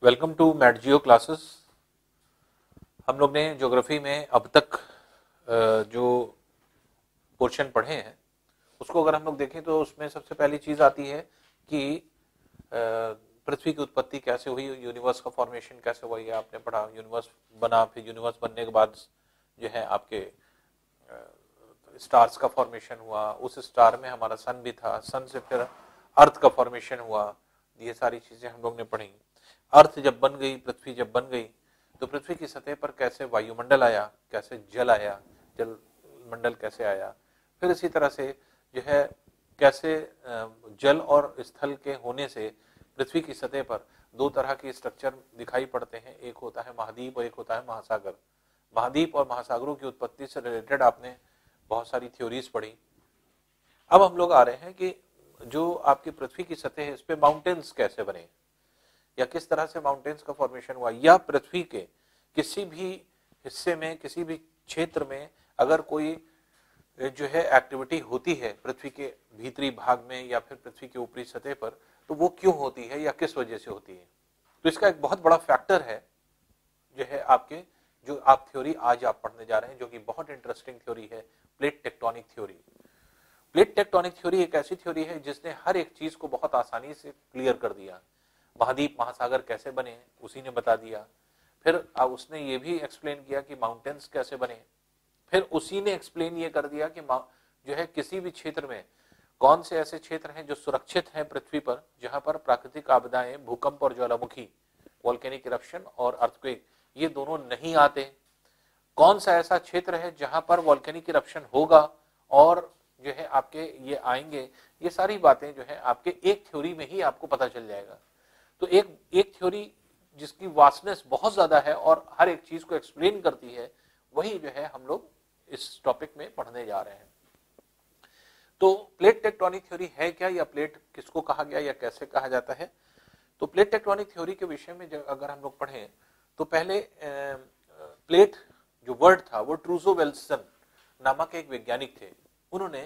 Welcome to Mat Geo classes. हम लोग ने ज्योग्राफी में अब तक जो पोर्शन पढ़े हैं उसको अगर हम लोग देखें तो उसमें सबसे पहली चीज आती है कि पृथ्वी की उत्पत्ति कैसे हुई, यूनिवर्स का फॉर्मेशन कैसे हुआ। ये आपने पढ़ा, यूनिवर्स बना, फिर यूनिवर्स बनने के बाद जो है आपके स्टार्स का फॉर्मेशन हुआ, उस स्टार में हमारा सन भी था, सन से फिर अर्थ का फॉर्मेशन हुआ। ये सारी चीजें हम लोग ने पढ़ी। अर्थ जब बन गई, पृथ्वी जब बन गई, तो पृथ्वी की सतह पर कैसे वायुमंडल आया, कैसे जल आया, जल मंडल कैसे आया, फिर इसी तरह से जो है कैसे जल और स्थल के होने से पृथ्वी की सतह पर दो तरह के स्ट्रक्चर दिखाई पड़ते हैं, एक होता है महाद्वीप और एक होता है महासागर। महाद्वीप और महासागरों की उत्पत्ति से रिलेटेड आपने बहुत सारी थ्योरीज पढ़ी। अब हम लोग आ रहे हैं कि जो आपकी पृथ्वी की सतह है इस पे माउंटेन्स कैसे बने, या किस तरह से माउंटेन्स का फॉर्मेशन हुआ, या पृथ्वी के किसी भी हिस्से में, किसी भी क्षेत्र में अगर कोई जो है एक्टिविटी होती है पृथ्वी के भीतरी भाग में या फिर पृथ्वी के ऊपरी सतह पर, तो वो क्यों होती है या किस वजह से होती है। तो इसका एक बहुत बड़ा फैक्टर है जो है आपके, जो आप थ्योरी आज आप पढ़ने जा रहे हैं, जो कि बहुत इंटरेस्टिंग थ्योरी है, plate tectonic theory. Plate tectonic theory एक ऐसी थ्योरी है जिसने हर एक चीज को बहुत आसानी से क्लियर कर दिया। महाद्वीप महासागर कैसे बने उसी ने बता दिया, फिर उसने ये भी एक्सप्लेन किया कि माउंटेन्स कैसे बने, फिर उसी ने एक्सप्लेन ये कर दिया कि जो है किसी भी क्षेत्र में कौन से ऐसे क्षेत्र हैं जो सुरक्षित हैं पृथ्वी पर, जहां पर प्राकृतिक आपदाएं, भूकंप और ज्वालामुखी, वोल्केनिक इरप्शन और अर्थक्वेक, ये दोनों नहीं आते। कौन सा ऐसा क्षेत्र है जहां पर वोल्केनिक इरप्शन होगा और जो है आपके ये आएंगे। ये सारी बातें जो है आपके एक थ्योरी में ही आपको पता चल जाएगा। तो एक थ्योरी जिसकी वास्टनेस बहुत ज्यादा है और हर एक चीज को एक्सप्लेन करती है, वही जो है हम लोग इस टॉपिक में पढ़ने जा रहे हैं। तो प्लेट टेक्टोनिक थ्योरी है क्या, या प्लेट किसको कहा गया या कैसे कहा जाता है। तो प्लेट टेक्टोनिक थ्योरी के विषय में अगर हम लोग पढ़ें तो पहले प्लेट जो वर्ड था वो ट्रूजो विल्सन नामक एक वैज्ञानिक थे, उन्होंने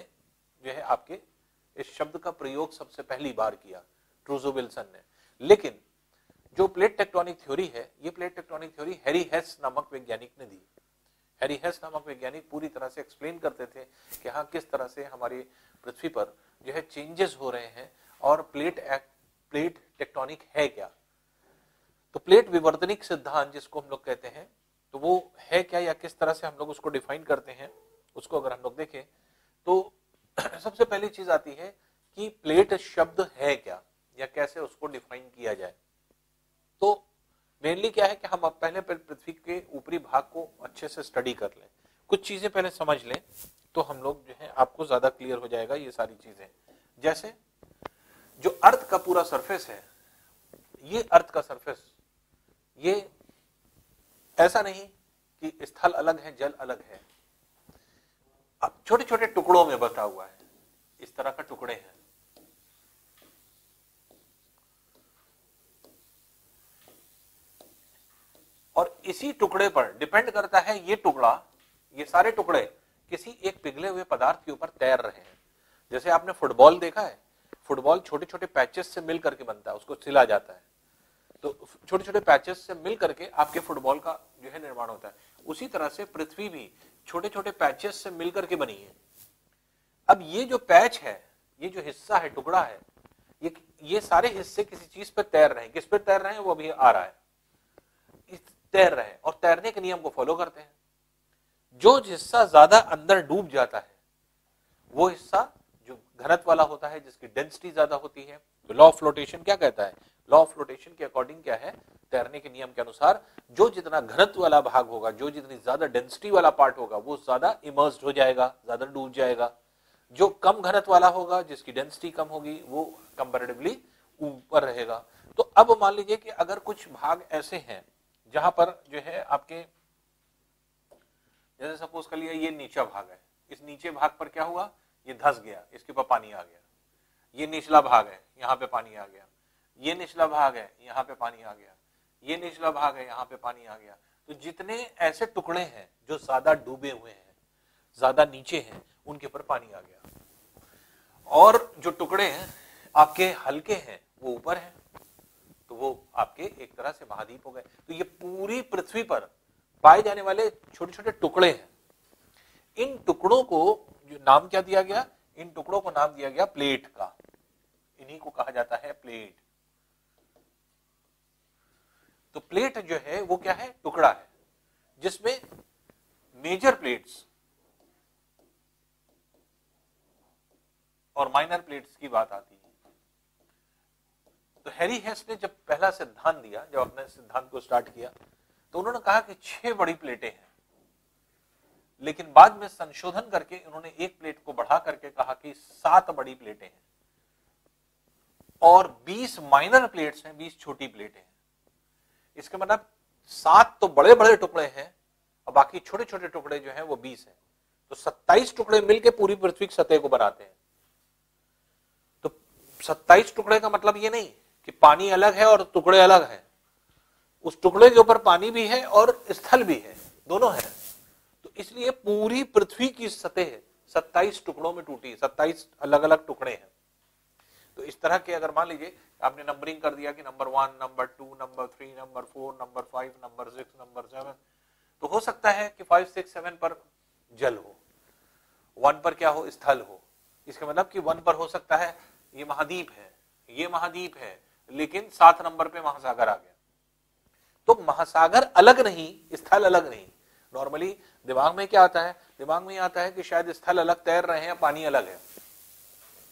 जो है आपके इस शब्द का प्रयोग सबसे पहली बार किया, ट्रूजो विल्सन ने। लेकिन जो प्लेट टेक्टोनिक थ्योरी है, ये प्लेट टेक्टोनिक थ्योरी हैरी हेस नामक वैज्ञानिक ने दी। हैरी हेस नामक वैज्ञानिक पूरी तरह से एक्सप्लेन करते थे कि हाँ किस तरह से हमारी पृथ्वी पर जो है चेंजेस हो रहे हैं और प्लेट टेक्टोनिक है क्या। तो प्लेट विवर्तनिक सिद्धांत जिसको हम लोग कहते हैं, तो वो है क्या या किस तरह से हम लोग उसको डिफाइन करते हैं, उसको अगर हम लोग देखें तो सबसे पहली चीज आती है कि प्लेट शब्द है क्या या कैसे उसको डिफाइन किया जाए। तो मेनली क्या है कि हम अब पहले पृथ्वी के ऊपरी भाग को अच्छे से स्टडी कर लें, कुछ चीजें पहले समझ लें, तो हम लोग जो है आपको ज्यादा क्लियर हो जाएगा ये सारी चीजें। जैसे जो अर्थ का पूरा सरफेस है, ये अर्थ का सरफेस, ये ऐसा नहीं कि स्थल अलग है जल अलग है, अब छोटे छोटे टुकड़ों में बटा हुआ है, इस तरह का टुकड़े हैं। और इसी टुकड़े पर डिपेंड करता है ये टुकड़ा, ये सारे टुकड़े किसी एक पिघले हुए पदार्थ के ऊपर तैर रहे हैं। जैसे आपने फुटबॉल देखा है, फुटबॉल छोटे छोटे पैचेस से मिल करके बनता है, उसको सिला जाता है, तो छोटे छोटे पैचेस से मिल करके आपके फुटबॉल का जो है निर्माण होता है। उसी तरह से पृथ्वी भी छोटे छोटे पैचेस से मिल करके बनी है। अब ये जो पैच है, ये जो हिस्सा है, टुकड़ा है, ये सारे हिस्से किसी चीज पर तैर रहे हैं। किस पर तैर रहे हैं वो अभी आ रहा है, तैर रहे हैं और तैरने के नियम को फॉलो करते हैं। जो हिस्सा ज्यादा अंदर डूब जाता है वो हिस्सा जो घनत्व वाला होता है, जिसकी डेंसिटी ज्यादा होती है। तो लॉ ऑफ फ्लोटेशन क्या कहता है, लॉ ऑफ फ्लोटेशन के अकॉर्डिंग क्या है, तैरने के नियम के अनुसार जो जितना घनत्व वाला भाग होगा, जो जितनी ज्यादा डेंसिटी वाला पार्ट होगा, वो ज्यादा इमर्स्ड हो जाएगा, ज्यादा डूब जाएगा। जो कम घनत्व वाला होगा, जिसकी डेंसिटी कम होगी, वो कंपैरेटिवली ऊपर रहेगा। तो अब मान लीजिए कि अगर कुछ भाग ऐसे हैं जहां पर जो है आपके, जैसे सपोज कर लिया ये नीचा भाग है, इस नीचे भाग पर क्या हुआ, ये धंस गया, इसके ऊपर पानी आ गया। ये निचला भाग है, यहाँ पे पानी आ गया। ये निचला भाग है, यहाँ पे पानी आ गया। ये निचला भाग है, यहाँ पे पानी आ गया। तो जितने ऐसे टुकड़े हैं जो ज्यादा डूबे हुए हैं, ज्यादा नीचे हैं, उनके ऊपर पानी आ गया। और जो टुकड़े हैं आपके हल्के हैं वो ऊपर है, तो वो आपके एक तरह से महाद्वीप हो गए। तो ये पूरी पृथ्वी पर पाए जाने वाले छोटे छोटे टुकड़े हैं। इन टुकड़ों को जो नाम क्या दिया गया, इन टुकड़ों को नाम दिया गया प्लेट का। इन्हीं को कहा जाता है प्लेट। तो प्लेट जो है वो क्या है, टुकड़ा है जिसमें मेजर प्लेट्स और माइनर प्लेट्स की बात आती है। तो हैरी हेस ने जब पहला सिद्धांत दिया, जब अपने सिद्धांत को स्टार्ट किया, तो उन्होंने कहा कि 6 बड़ी प्लेटें हैं, लेकिन बाद में संशोधन करके उन्होंने एक प्लेट को बढ़ा करके कहा कि 7 बड़ी प्लेटें हैं और 20 माइनर प्लेट्स हैं, 20 छोटी प्लेटें हैं। इसका मतलब 7 तो बड़े बड़े टुकड़े हैं और बाकी छोटे छोटे टुकड़े जो हैं वो 20 हैं। तो 27 टुकड़े मिलकर पूरी पृथ्वी की सतह को बनाते हैं। तो 27 टुकड़े का मतलब ये नहीं कि पानी अलग है और टुकड़े अलग हैं, उस टुकड़े के ऊपर पानी भी है और स्थल भी है, दोनों है। तो इसलिए पूरी पृथ्वी की सतह 27 टुकड़ों में टूटी है, 27 अलग अलग टुकड़े हैं। तो इस तरह के अगर मान लीजिए आपने नंबरिंग कर दिया कि number 1, number 2, number 3, number 4, number 5, number 6, number 7, तो हो सकता है कि 5, 6, 7 पर जल हो, 1 पर क्या हो, स्थल हो। इसका मतलब कि 1 पर हो सकता है ये महाद्वीप है, ये महाद्वीप है, लेकिन 7 नंबर पे महासागर आ गया। तो महासागर अलग नहीं, स्थल अलग नहीं। नॉर्मली दिमाग में क्या आता है, दिमाग में आता है कि शायद स्थल अलग तैर रहे हैं, पानी अलग है।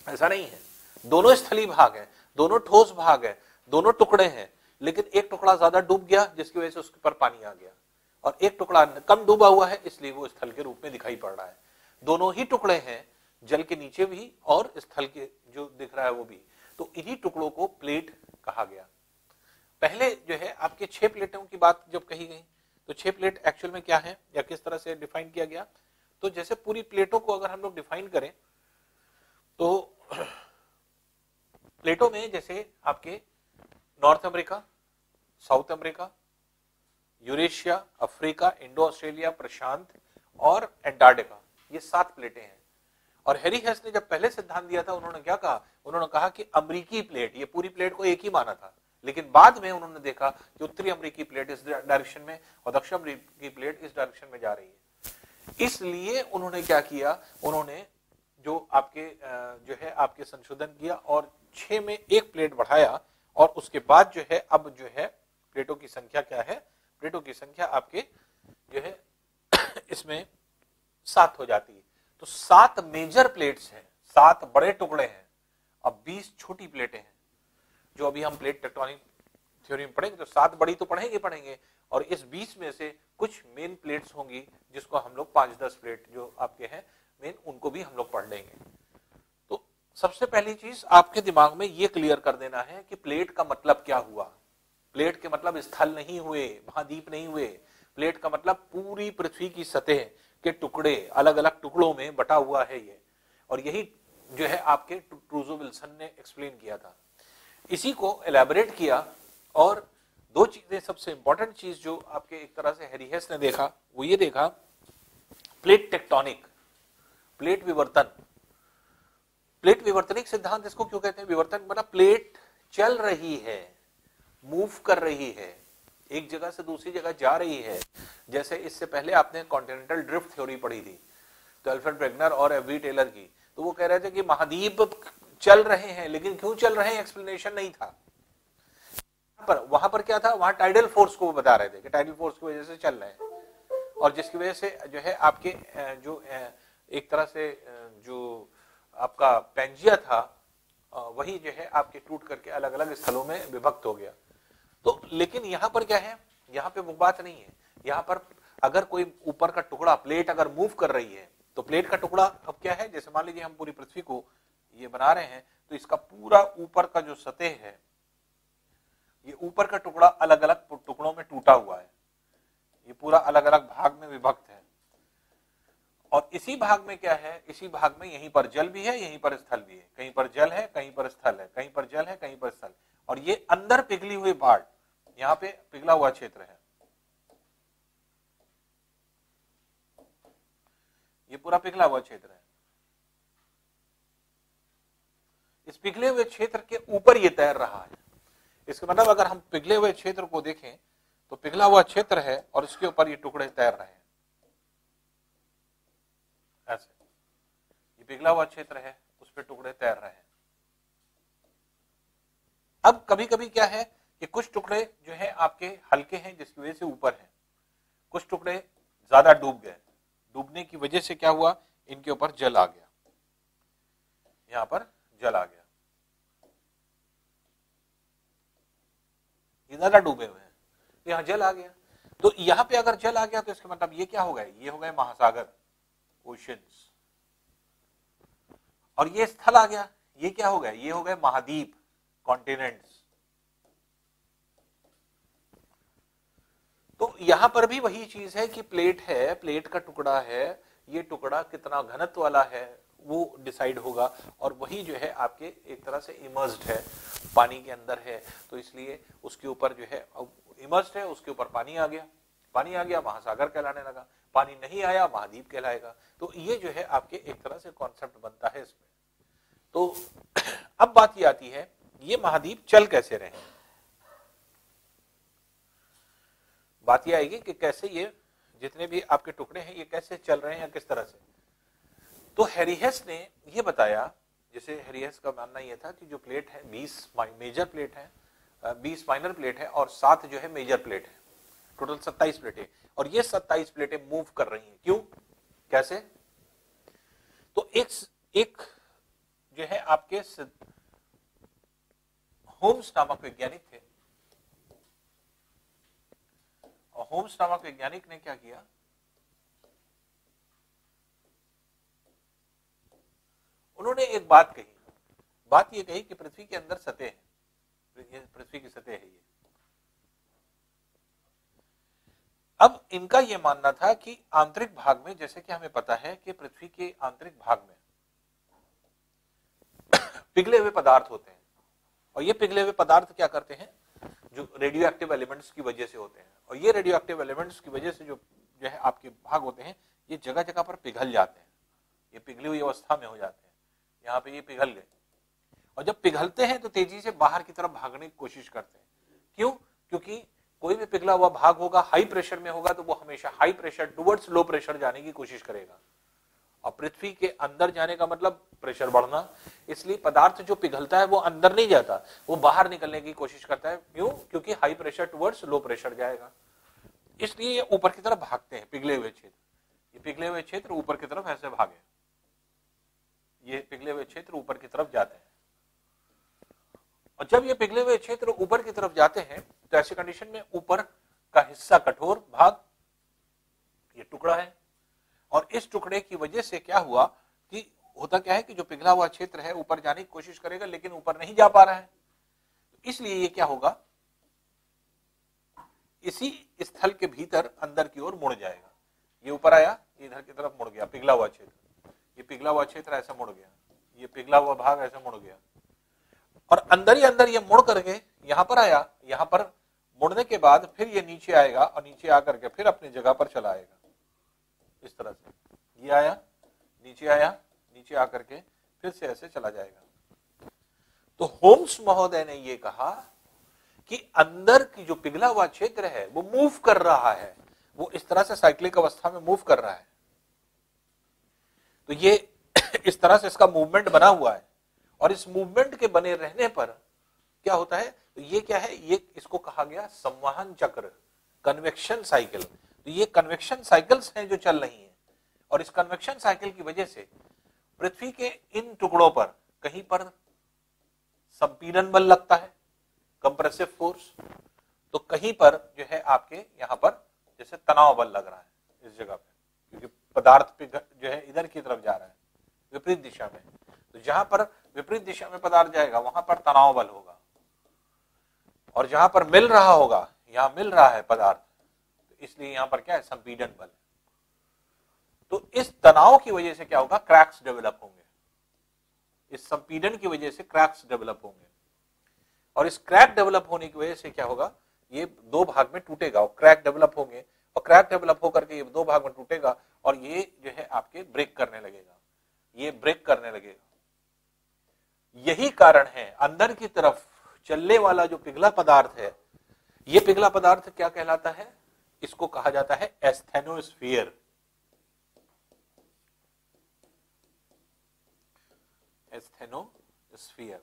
ऐसा नहीं है, दोनों स्थलीय भाग है, दोनों ठोस भाग है, दोनों टुकड़े हैं, लेकिन एक टुकड़ा ज्यादा डूब गया जिसकी वजह से उसके ऊपर पानी आ गया, और एक टुकड़ा कम डूबा हुआ है इसलिए वो स्थल के रूप में दिखाई पड़ रहा है। दोनों ही टुकड़े हैं, जल के नीचे भी और स्थल के जो दिख रहा है वो भी। तो इन्हीं टुकड़ों को प्लेट कहा गया। पहले जो है आपके 6 प्लेटों की बात जब कही गई, तो 6 प्लेट एक्चुअल में क्या है या किस तरह से डिफाइन किया गया। तो जैसे पूरी प्लेटों को अगर हम लोग डिफाइन करें तो प्लेटों में जैसे आपके North America, South America, Eurasia, Africa, Indo Australia, प्रशांत और एंटार्क्टिका, ये 7 प्लेटें हैं। और हैरी हेस ने जब पहले सिद्धांत दिया था उन्होंने क्या कहा, उन्होंने कहा कि अमेरिकी प्लेट, ये पूरी प्लेट को एक ही माना था, लेकिन बाद में उन्होंने देखा कि उत्तरी अमेरिकी प्लेट इस डायरेक्शन में और दक्षिण अमेरिकी प्लेट इस डायरेक्शन में जा रही है। इसलिए उन्होंने क्या किया, उन्होंने जो आपके जो है आपके संशोधन किया और 6 में एक प्लेट बढ़ाया, और उसके बाद जो है अब जो है प्लेटों की संख्या क्या है, प्लेटों की संख्या आपके जो है इसमें 7 हो जाती है। तो 7 मेजर प्लेट्स हैं, 7 बड़े टुकड़े हैं, अब 20 छोटी प्लेटें हैं। जो अभी हम प्लेट टेक्टोनिक थ्योरी में पढ़ेंगे तो 7 बड़ी तो पढ़ेंगे, और इस 20 में से कुछ मेन प्लेट्स होंगी जिसको हम लोग 5-10 प्लेट जो आपके हैं मेन, उनको भी हम लोग पढ़ लेंगे। तो सबसे पहली चीज आपके दिमाग में ये क्लियर कर देना है कि प्लेट का मतलब क्या हुआ। प्लेट के मतलब स्थल नहीं हुए, महाद्वीप नहीं हुए। प्लेट का मतलब पूरी पृथ्वी की सतह के टुकड़े, अलग अलग टुकड़ों में बटा हुआ है ये, और यही जो है आपके ट्रूजो विल्सन ने एक्सप्लेन किया था। इसी को एलैबोरेट किया, और 2 चीजें सबसे इंपॉर्टेंट चीज जो आपके एक तरह से हैरी हेस ने देखा वो ये देखा, प्लेट टेक्टोनिक, प्लेट विवर्तन। प्लेट विवर्तनिक सिद्धांत इसको क्यों कहते हैं, विवर्तन मतलब प्लेट चल रही है, मूव कर रही है, एक जगह से दूसरी जगह जा रही है। जैसे इससे पहले आपने कॉन्टिनेंटल ड्रिफ्ट थ्योरी पढ़ी थी तो अल्फ्रेड ब्रेगनर और एफ वी टेलर की, तो वो कह रहे थे कि महाद्वीप चल रहे हैं, लेकिन क्यों चल रहे हैं एक्सप्लेनेशन नहीं था। पर वहां पर क्या था, वहां टाइडल फोर्स को बता रहे थे कि टाइडल फोर्स की वजह से चल रहे हैं, और जिसकी वजह से जो है आपके जो एक तरह से जो आपका पेंजिया था वही जो है आपके टूट करके अलग अलग स्थलों में विभक्त हो गया। तो लेकिन यहाँ पर क्या है, यहाँ पे वो बात नहीं है। यहाँ पर अगर कोई ऊपर का टुकड़ा, प्लेट अगर मूव कर रही है तो प्लेट का टुकड़ा अब क्या है, जैसे मान लीजिए हम पूरी पृथ्वी को ये बना रहे हैं तो इसका पूरा ऊपर का जो सतह है, ये ऊपर का टुकड़ा अलग अलग टुकड़ों में टूटा हुआ है, ये पूरा अलग अलग भाग में विभक्त है। और इसी भाग में क्या है, इसी भाग में यहीं पर जल भी है, यहीं पर स्थल भी है, कहीं पर जल है, कहीं पर स्थल है, कहीं पर जल है, कहीं पर स्थल। और ये अंदर पिघली हुई पार्ट, यहाँ पे पिघला हुआ क्षेत्र है, ये पूरा पिघला हुआ क्षेत्र है। इस पिघले हुए क्षेत्र के ऊपर ये तैर रहा है, इसका मतलब अगर हम पिघले हुए क्षेत्र को देखें तो पिघला हुआ क्षेत्र है और इसके ऊपर ये टुकड़े तैर रहे हैं, ऐसे ये पिघला हुआ क्षेत्र है, उस पर टुकड़े तैर रहे हैं। अब कभी कभी क्या है कि कुछ टुकड़े जो है आपके हल्के हैं जिसकी वजह से ऊपर है, कुछ टुकड़े ज्यादा डूब गए, डूबने की वजह से क्या हुआ, इनके ऊपर जल आ गया, यहां पर जल आ गया, ये ज्यादा डूबे हुए हैं, यहां जल आ गया। तो यहां पे अगर जल आ गया तो इसका मतलब ये क्या हो गए, ये हो गए महासागर, ओशंस। और ये स्थल आ गया, ये क्या हो गए, ये हो गए महाद्वीप, कॉन्टिनेंट्स। तो यहां पर भी वही चीज है कि प्लेट है, प्लेट का टुकड़ा है, ये टुकड़ा कितना घनत्व वाला है वो डिसाइड होगा, और वही जो है आपके एक तरह से इमर्स्ड है, पानी के अंदर है, तो इसलिए उसके ऊपर जो है इमर्स्ड है, उसके ऊपर पानी आ गया, पानी आ गया महासागर कहलाने लगा, पानी नहीं आया महाद्वीप कहलाएगा। तो ये जो है आपके एक तरह से कॉन्सेप्ट बनता है इसमें। तो अब बात ये आती है, ये महाद्वीप चल कैसे रहे, बात ये आएगी कि कैसे ये जितने भी आपके टुकड़े हैं ये कैसे चल रहे हैं या किस तरह से। तो हैरी हेस ने ये बताया, जैसे हैरी हेस का मानना ये था कि जो प्लेट है 20 मेजर प्लेट है, 20 माइनर प्लेट है और 7 जो है मेजर प्लेट है, टोटल 27 प्लेटें, और ये 27 प्लेटें मूव कर रही हैं। क्यों, कैसे? तो एक जो है आपके होम्स नामक वैज्ञानिक थे, और होम्स नामक वैज्ञानिक ने क्या किया, उन्होंने एक बात कही, बात ये कही कि पृथ्वी के अंदर सतह है, पृथ्वी की सतह है ये। अब इनका यह मानना था कि आंतरिक भाग में, जैसे कि हमें पता है कि पृथ्वी के आंतरिक भाग में पिघले हुए पदार्थ होते हैं, और ये पिघले हुए पदार्थ क्या करते हैं, जो रेडियो एक्टिव एलिमेंट्स की वजह से होते हैं, और ये रेडियो एक्टिव एलिमेंट्स की वजह से जो है आपके भाग होते हैं, ये जगह जगह पर पिघल जाते हैं, ये पिघली हुई अवस्था में हो जाते हैं। यहाँ पे ये पिघल गए, और जब पिघलते हैं तो तेजी से बाहर की तरफ भागने की कोशिश करते हैं। क्यों? क्योंकि कोई भी पिघला हुआ भाग होगा, हाई प्रेशर में होगा, तो वो हमेशा high pressure towards low pressure जाने की कोशिश करेगा, और पृथ्वी के अंदर जाने का मतलब प्रेशर बढ़ना, इसलिए पदार्थ जो पिघलता है वो अंदर नहीं जाता, वो बाहर निकलने की कोशिश करता है। क्यों? क्योंकि high pressure towards low pressure जाएगा, इसलिए ये ऊपर की तरफ भागते हैं, पिघले हुए क्षेत्र, ये पिघले हुए क्षेत्र ऊपर की तरफ ऐसे भागे, ये पिघले हुए क्षेत्र ऊपर की तरफ जाते हैं। और जब ये पिघले हुए क्षेत्र ऊपर की तरफ जाते हैं तो ऐसी कंडीशन में ऊपर का हिस्सा कठोर भाग, ये टुकड़ा है, और इस टुकड़े की वजह से क्या हुआ कि होता क्या है कि जो पिघला हुआ क्षेत्र है ऊपर जाने की कोशिश करेगा लेकिन ऊपर नहीं जा पा रहा है, इसलिए ये क्या होगा, इसी स्थल के भीतर अंदर की ओर मुड़ जाएगा। ये ऊपर आया, इधर की तरफ मुड़ गया, पिघला हुआ क्षेत्र, ये पिघला हुआ क्षेत्र ऐसे मुड़ गया, ये पिघला हुआ भाग ऐसे मुड़ गया, और अंदर ही अंदर ये मुड़ करके यहां पर आया, यहां पर मुड़ने के बाद फिर ये नीचे आएगा, और नीचे आकर के फिर अपनी जगह पर चला आएगा, इस तरह से ये आया, नीचे आकर के फिर से ऐसे चला जाएगा। तो होम्स महोदय ने ये कहा कि अंदर की जो पिघला हुआ क्षेत्र है वो मूव कर रहा है, वो इस तरह से साइक्लिक अवस्था में मूव कर रहा है, तो ये इस तरह से इसका मूवमेंट बना हुआ है, और इस मूवमेंट के बने रहने पर क्या होता है, तो ये क्या है, ये इसको कहा गया संवहन चक्र, कन्वेक्शन साइकिल। तो ये कन्वेक्शन साइकिल्स हैं जो चल रही हैं, और इस कन्वेक्शन साइकिल की वजह से पृथ्वी के इन टुकड़ों पर कहीं पर संपीड़न बल लगता है, कंप्रेसिव फोर्स, तो कहीं पर जो है आपके यहां पर जैसे तनाव बल लग रहा है इस जगह पे, क्योंकि पदार्थ पे जो है इधर की तरफ जा रहा है विपरीत दिशा में, तो जहां पर विपरीत दिशा में पदार्थ जाएगा वहां पर तनाव बल होगा, और जहां पर मिल रहा होगा, यहां मिल रहा है पदार्थ, तो इसलिए यहां पर क्या है, संपीड़न बल। तो इस तनाव की वजह से क्या होगा, क्रैक्स डेवलप होंगे, इस संपीड़न की वजह से क्रैक्स डेवलप होंगे, और इस क्रैक डेवलप होने की वजह से क्या होगा, ये दो भाग में टूटेगा, और क्रैक डेवलप होंगे, और क्रैक डेवलप होकर के ये दो भाग में टूटेगा, और ये जो है आपके ब्रेक करने लगेगा, ये ब्रेक करने लगेगा। यही कारण है अंदर की तरफ चलने वाला जो पिघला पदार्थ है, ये पिघला पदार्थ क्या कहलाता है? इसको कहा जाता है एस्थेनोस्फीयर। एस्थेनोस्फीयर,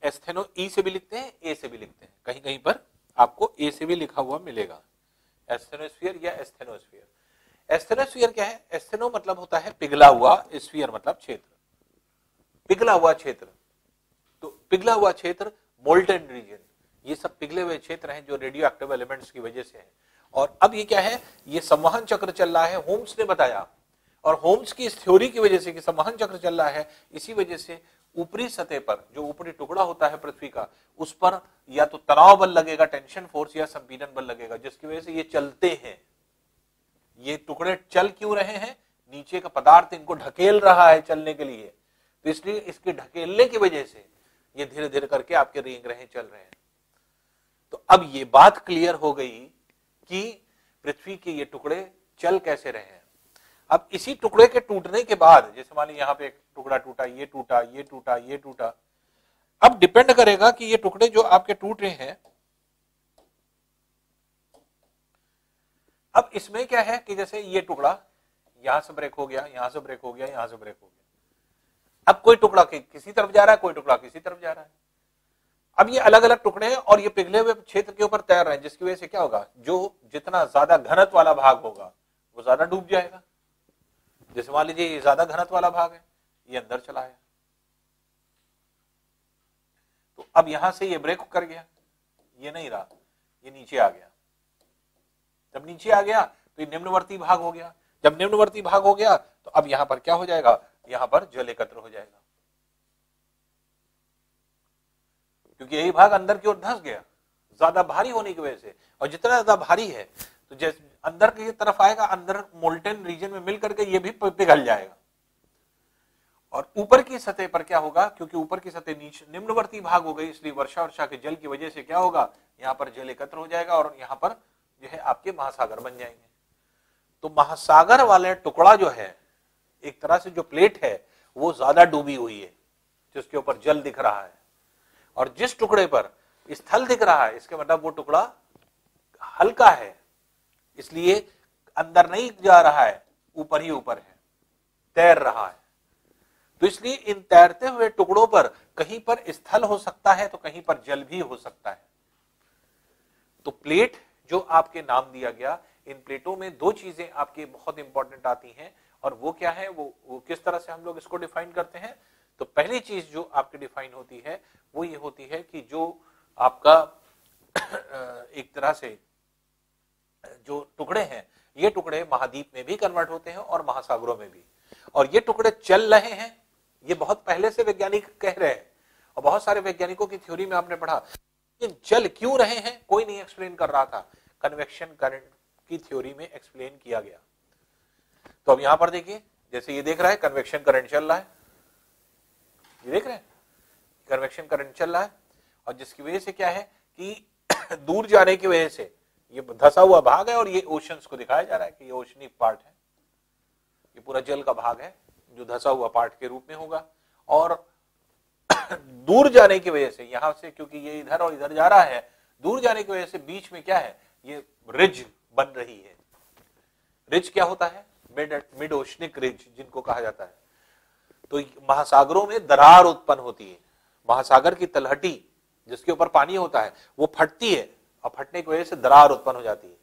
एस्थेनो ई से भी लिखते हैं, ए से भी लिखते हैं, कहीं कहीं पर आपको ए से भी लिखा हुआ मिलेगा, एस्थेनोस्फीयर या एस्थेनोस्फीयर। एस्थेनोस्फीयर क्या है? एस्थेनो मतलब होता है पिघला हुआ, स्फीयर मतलब क्षेत्र, पिघला हुआ क्षेत्र। तो पिघला हुआ क्षेत्र, मोल्टन रीजन, ये सब पिघले हुए क्षेत्र हैं जो रेडियो एक्टिव एलिमेंट्स की वजह से हैं। और अब ये क्या है? ये संवहन चक्र चल रहा है, होम्स ने बताया, और होम्स की इस थ्योरी की वजह से कि संवहन चक्र चल रहा है, इसी वजह से ऊपरी सतह पर जो ऊपरी टुकड़ा होता है पृथ्वी का, उस पर या तो तनाव बल लगेगा, टेंशन फोर्स, या संपीड़न बल लगेगा, जिसकी वजह से ये चलते हैं। ये टुकड़े चल क्यों रहे हैं? नीचे का पदार्थ इनको ढकेल रहा है चलने के लिए, तो इसलिए इसके ढकेलने की वजह से ये धीरे धीरे करके आपके रेंग रहे, चल रहे हैं। तो अब ये बात क्लियर हो गई कि पृथ्वी के ये टुकड़े चल कैसे रहे हैं। अब इसी टुकड़े के टूटने के बाद, जैसे मान लीजिए यहाँ पे एक टुकड़ा टूटा, ये टूटा, ये टूटा, ये टूटा, अब डिपेंड करेगा कि ये टुकड़े जो आपके टूट रहे हैं, अब इसमें क्या है कि जैसे ये टुकड़ा यहां से ब्रेक हो गया, यहां से ब्रेक हो गया, यहां से ब्रेक हो गया, अब कोई टुकड़ा किसी तरफ जा रहा है, कोई टुकड़ा किसी तरफ जा रहा है। अब ये अलग अलग टुकड़े हैं और ये पिघले हुए क्षेत्र के ऊपर तैर रहे हैं, जिसकी वजह से क्या होगा? जो जितना ज्यादा घनत्व वाला भाग होगा वो ज्यादा डूब जाएगा। जैसे मान लीजिए ये ज्यादा घनत्व वाला भाग है, ये अंदर चला है, तो अब यहां से ये ब्रेक कर गया, ये नहीं रहा, ये नीचे आ गया। जब नीचे आ गया तो ये निम्नवर्ती भाग हो गया। जब निम्नवर्ती भाग हो गया तो अब यहां पर क्या हो जाएगा? यहां पर जल एकत्र हो जाएगा, क्योंकि यही भाग अंदर की ओर धंस गया ज्यादा भारी होने की वजह से। और जितना ज्यादा भारी है तो जैसे अंदर की तरफ आएगा, अंदर मोल्टेन रीजन में मिल करके ये भी पिघल जाएगा। और ऊपर की सतह पर क्या होगा? क्योंकि ऊपर की सतह नीचे निम्नवर्ती भाग हो गई, इसलिए वर्षा के जल की वजह से क्या होगा? यहाँ पर जल एकत्र हो जाएगा और यहाँ पर जो है आपके महासागर बन जाएंगे। तो महासागर वाले टुकड़ा जो है, एक तरह से जो प्लेट है वो ज्यादा डूबी हुई है, जिसके ऊपर जल दिख रहा है, और जिस टुकड़े पर स्थल दिख रहा है, इसके मतलब वो टुकड़ा हल्का है, इसलिए अंदर नहीं जा रहा है, ऊपर ही ऊपर है, तैर रहा है। तो इसलिए इन तैरते हुए टुकड़ों पर कहीं पर स्थल हो सकता है तो कहीं पर जल भी हो सकता है। तो प्लेट जो आपके नाम दिया गया, इन प्लेटों में दो चीजें आपके बहुत इंपॉर्टेंट आती हैं, और वो क्या है? वो किस तरह से हम लोग इसको डिफाइन करते हैं? तो पहली चीज जो आपकी डिफाइन होती है वो ये होती है कि जो आपका एक तरह से जो टुकड़े हैं, ये टुकड़े महाद्वीप में भी कन्वर्ट होते हैं और महासागरों में भी, और ये टुकड़े चल रहे हैं। ये बहुत पहले से वैज्ञानिक कह रहे हैं, और बहुत सारे वैज्ञानिकों की थ्योरी में आपने पढ़ा, ये चल क्यों रहे हैं कोई नहीं एक्सप्लेन कर रहा था, कन्वेक्शन करंट की थ्योरी में एक्सप्लेन किया गया। तो अब यहां पर देखिए, जैसे ये देख रहा है कन्वेक्शन करंट चल रहा है, ये देख रहे हैं कन्वेक्शन करंट चल रहा है, और जिसकी वजह से क्या है कि दूर जाने की वजह से ये धसा हुआ भाग है, और ये ओशंस को दिखाया जा रहा है कि ये ओशनिक पार्ट है, ये पूरा जल का भाग है जो धसा हुआ पार्ट के रूप में होगा। और दूर जाने की वजह से यहां से, क्योंकि ये इधर और इधर जा रहा है, दूर जाने की वजह से बीच में क्या है? ये रिज बन रही है। रिज क्या होता है? मिड ओशनिक रिज जिनको कहा जाता है। तो महासागरों में दरार उत्पन्न होती है, महासागर की तलहटी जिसके ऊपर पानी होता है वो फटती है, और फटने की वजह से दरार उत्पन्न हो जाती है।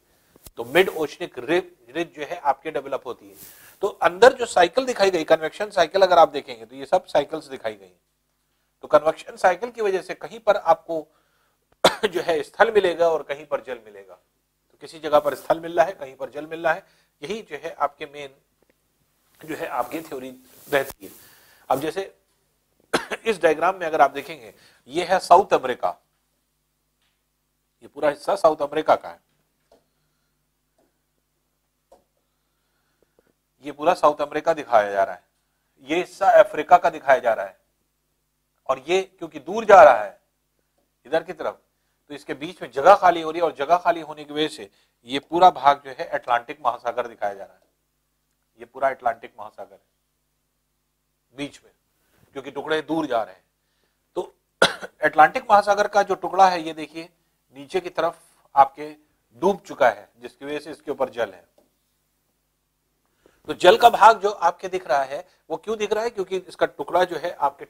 तो मिड ओशनिक रिज जो है आपके डेवलप होती है। तो अंदर जो साइकिल दिखाई गई, कन्वेक्शन साइकिल, अगर आप देखेंगे तो ये सब साइकिल्स दिखाई गई। तो कन्वेक्शन साइकिल की वजह से कहीं पर आपको जो है स्थल मिलेगा और कहीं पर जल मिलेगा। तो किसी जगह पर स्थल मिल रहा है, कहीं पर जल मिल रहा है, यही जो है आपके मेन जो है आपकी थ्योरी रहती है। अब जैसे इस डायग्राम में अगर आप देखेंगे, ये है साउथ अमेरिका, ये पूरा हिस्सा साउथ अमेरिका का है, ये पूरा साउथ अमेरिका दिखाया जा रहा है, ये हिस्सा अफ्रीका का दिखाया जा रहा है, और ये क्योंकि दूर जा रहा है इधर की तरफ, तो इसके बीच में जगह खाली हो रही है, और जगह खाली होने की वजह से ये पूरा भाग जो है अटलांटिक महासागर दिखाया जा रहा है। ये पूरा अटलांटिक महासागर है बीच में, क्योंकि टुकड़े दूर जा रहे हैं। तो अटलांटिक महासागर का जो टुकड़ा है ये देखिए नीचे की तरफ आपके डूब चुका है, जिसकी वजह से इसके ऊपर जल है। तो जल का भाग जो आपके दिख रहा है वो क्यों दिख रहा है, क्योंकि इसका टुकड़ा जो है आपके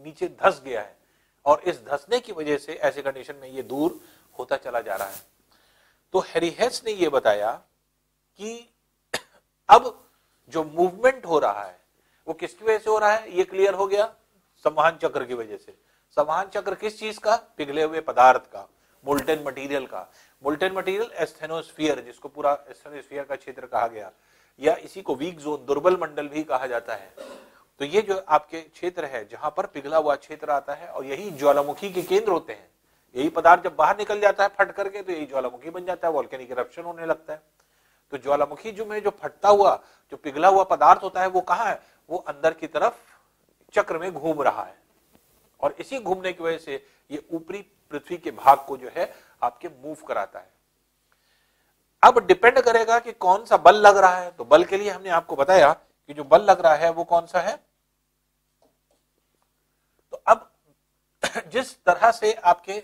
नीचे धंस गया है, और इस धंसने की वजह से ऐसे कंडीशन में ये दूर होता चला जा रहा है। तो हैरी हेस ने ये बताया कि अब जो मूवमेंट हो रहा है वो किसकी वजह से हो रहा है, ये क्लियर हो गया, संवहन चक्र की वजह से। संवहन चक्र किस चीज का, पिघले हुए पदार्थ का, मोल्टेन मटेरियल का। मोल्टेन मटेरियल एस्थेनोस्फीयर, जिसको पूरा एस्थेनोस्फीयर का क्षेत्र कहा गया, या इसी को वीक जोन, दुर्बल मंडल भी कहा जाता है। तो ये जो आपके क्षेत्र है जहां पर पिघला हुआ क्षेत्र आता है, और यही ज्वालामुखी के केंद्र होते हैं। यही पदार्थ जब बाहर निकल जाता है फट करके तो यही ज्वालामुखी बन जाता है, वोल्केनिक इरप्शन होने लगता है। तो ज्वालामुखी जो में जो फटता हुआ जो पिघला हुआ पदार्थ होता है वो कहां है, वो अंदर की तरफ चक्र में घूम रहा है, और इसी घूमने की वजह से ये ऊपरी पृथ्वी के भाग को जो है आपके मूव कराता है। अब डिपेंड करेगा कि कौन सा बल लग रहा है। तो बल के लिए हमने आपको बताया कि जो बल लग रहा है वो कौन सा है। तो अब जिस तरह से आपके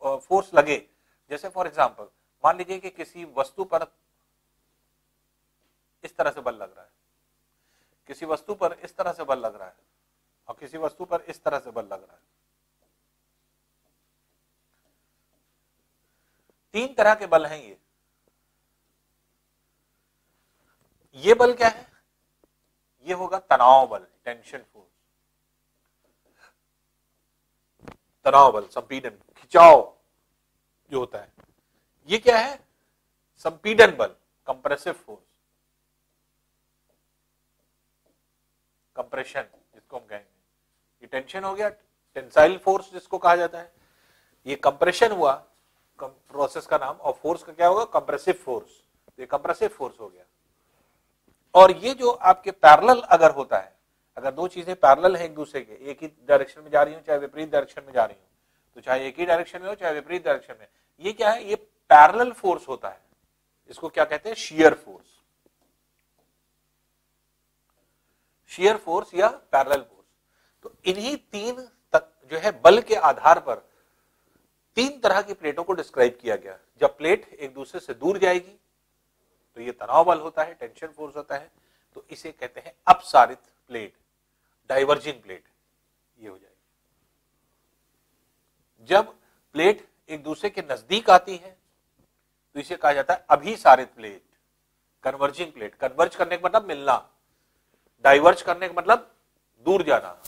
फोर्स लगे, जैसे फॉर एग्जांपल मान लीजिए कि किसी वस्तु पर इस तरह से बल लग रहा है, किसी वस्तु पर इस तरह से बल लग रहा है, और किसी वस्तु पर इस तरह से बल लग रहा है। तीन तरह के बल हैं ये बल क्या है, ये होगा तनाव बल, टेंशन फोर्स। तनाव बल, संपीड़न, खिंचाव जो होता है, ये क्या है, संपीड़न बल, कंप्रेसिव फोर्स, कंप्रेशन जिसको हम कहेंगे। ये टेंशन हो गया, टेंसाइल फोर्स जिसको कहा जाता है। ये कंप्रेशन हुआ प्रोसेस का नाम, और फोर्स का क्या होगा, कंप्रेसिव फोर्स। ये कंप्रेसिव फोर्स हो गया। और ये जो आपके पैरेलल अगर होता है, अगर दो चीजें पैरेलल है एक दूसरे के, एक ही डायरेक्शन में जा रही हो चाहे विपरीत डायरेक्शन में जा रही हो, तो चाहे एक ही डायरेक्शन में हो चाहे विपरीत डायरेक्शन में, ये क्या है, ये पैरेलल फोर्स होता है। इसको क्या कहते हैं, शियर फोर्स। शियर फोर्स या पैरेलल फोर्स। तो इन्हीं तीन जो है बल के आधार पर तीन तरह की प्लेटों को डिस्क्राइब किया गया। जब प्लेट एक दूसरे से दूर जाएगी तो ये तनाव बल होता है, टेंशन फोर्स होता है। तो इसे कहते हैं अपसारित प्लेट, डाइवर्जिंग प्लेट ये हो जाएगी। जब प्लेट एक दूसरे के नजदीक आती है तो इसे कहा जाता है अभिसारित प्लेट, कन्वर्जिंग प्लेट। कन्वर्ज करने का मतलब मिलना, डाइवर्ज करने का मतलब दूर जाना।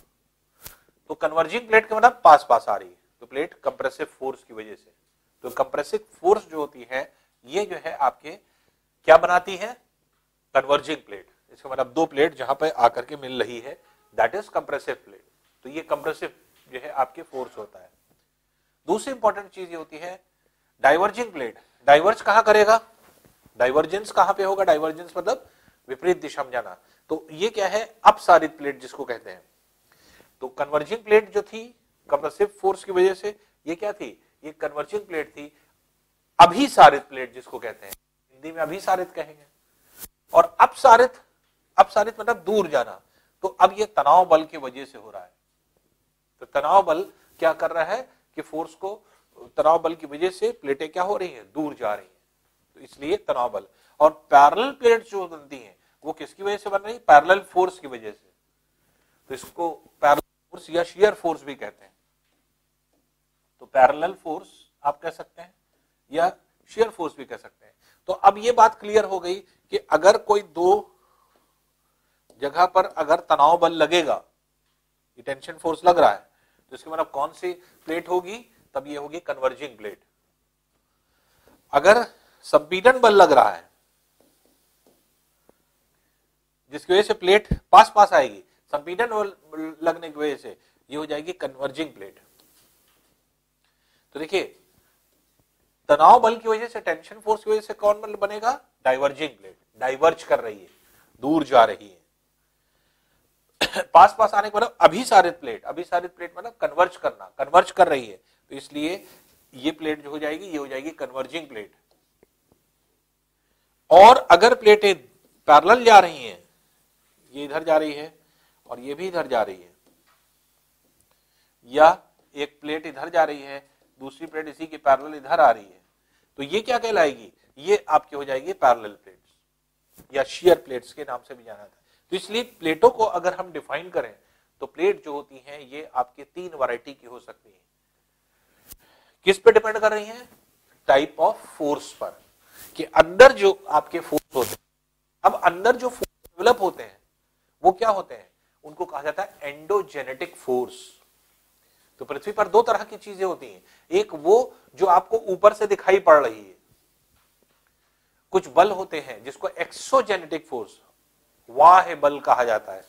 तो कन्वर्जिंग प्लेट का मतलब पास पास आ रही है, तो प्लेट कंप्रेसिव फोर्स की वजह से। तो कंप्रेसिव फोर्स जो होती है ये जो है आपके क्या बनाती है, कन्वर्जिंग प्लेट। इसका मतलब दो प्लेट जहां पर आकर के मिल रही है, दैट इज कंप्रेसिव प्लेट। तो ये कंप्रेसिव जो है आपके फोर्स होता है। दूसरी इंपॉर्टेंट चीज ये होती है डाइवर्जिंग प्लेट। डाइवर्ज कहां करेगा, डाइवर्जेंस कहां पे होगा, डाइवर्जेंस मतलब विपरीत दिशा में जाना। तो ये क्या है, अपसारित प्लेट जिसको कहते हैं। तो कन्वर्जिंग प्लेट जो थी कंप्रेसिव फोर्स की वजह से, ये क्या थी, ये कन्वर्जिंग प्लेट थी। अभिसारित प्लेट जिसको कहते हैं, हिंदी में अभिसारित कहेंगे। और अपसारित, अपसारित मतलब दूर जाना। तो अब ये तनाव बल की वजह से हो रहा है। तो तनाव बल क्या कर रहा है कि फोर्स को, तनाव बल की वजह से प्लेटें क्या हो रही हैं, दूर जा रही हैं। तो इसलिए तनाव बल। और पैरेलल प्लेट जो बनती हैं वो किसकी वजह से बन रही है, पैरेलल फोर्स की वजह से। तो इसको पैरेलल फोर्स या शियर फोर्स भी कहते हैं। तो पैरेलल फोर्स आप कह सकते हैं या शियर फोर्स भी कह सकते हैं। तो अब ये बात क्लियर हो गई कि अगर कोई दो जगह पर अगर तनाव बल लगेगा, ये टेंशन फोर्स लग रहा है, तो इसके मतलब कौन सी प्लेट होगी, तब ये होगी कन्वर्जिंग प्लेट। अगर संपीड़न बल लग रहा है जिसकी वजह से प्लेट पास पास आएगी, संपीड़न लगने की वजह से ये हो जाएगी कन्वर्जिंग प्लेट। तो देखिए तनाव बल की वजह से, टेंशन फोर्स की वजह से कौन बल बनेगा, डाइवर्जिंग प्लेट। डाइवर्ज कर रही है, दूर जा रही है। पास पास आने के मतलब अभिसारित प्लेट। अभिसारित प्लेट मतलब कन्वर्ज करना, कन्वर्ज कर रही है। तो इसलिए ये प्लेट जो हो जाएगी ये हो जाएगी कन्वर्जिंग प्लेट। और अगर प्लेटें पैरेलल जा रही हैं, ये इधर जा रही है और ये भी इधर जा रही है, या एक प्लेट इधर जा रही है, दूसरी प्लेट इसी के पैरेलल इधर आ रही है, तो ये क्या कहलाएगी, ये आपकी हो जाएगी पैरेलल प्लेट्स या शियर प्लेट्स के नाम से भी जाना जाता है। तो इसलिए प्लेटों को अगर हम डिफाइन करें तो प्लेट जो होती हैं ये आपके 3 वैरायटी की हो सकती है। किस पे डिपेंड कर रही हैं, टाइप ऑफ फोर्स पर, कि अंदर जो आपके फोर्स होते हैं, अब अंदर जो फोर्स डेवलप होते हैं वो क्या होते हैं, उनको कहा जाता है एंडोजेनेटिक फोर्स। तो पृथ्वी पर 2 तरह की चीजें होती हैं, एक वो जो आपको ऊपर से दिखाई पड़ रही है, कुछ बल होते हैं जिसको एक्सोजेनेटिक फोर्स, वाह्य बल कहा जाता है।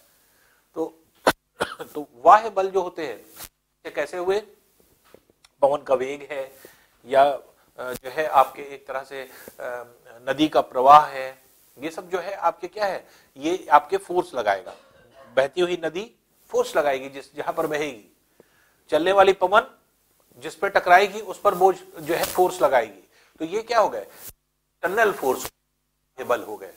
तो वाह्य बल जो होते हैं कैसे हुए, पवन का वेग है या जो है आपके एक तरह से नदी का प्रवाह है, ये सब जो है आपके क्या है, ये आपके फोर्स लगाएगा। बहती हुई नदी फोर्स लगाएगी जिस जहां पर बहेगी, चलने वाली पवन जिस पर टकराएगी उस पर बोझ जो है फोर्स लगाएगी। तो ये क्या हो गए, एक्सटर्नल फोर्स ये बल हो गए।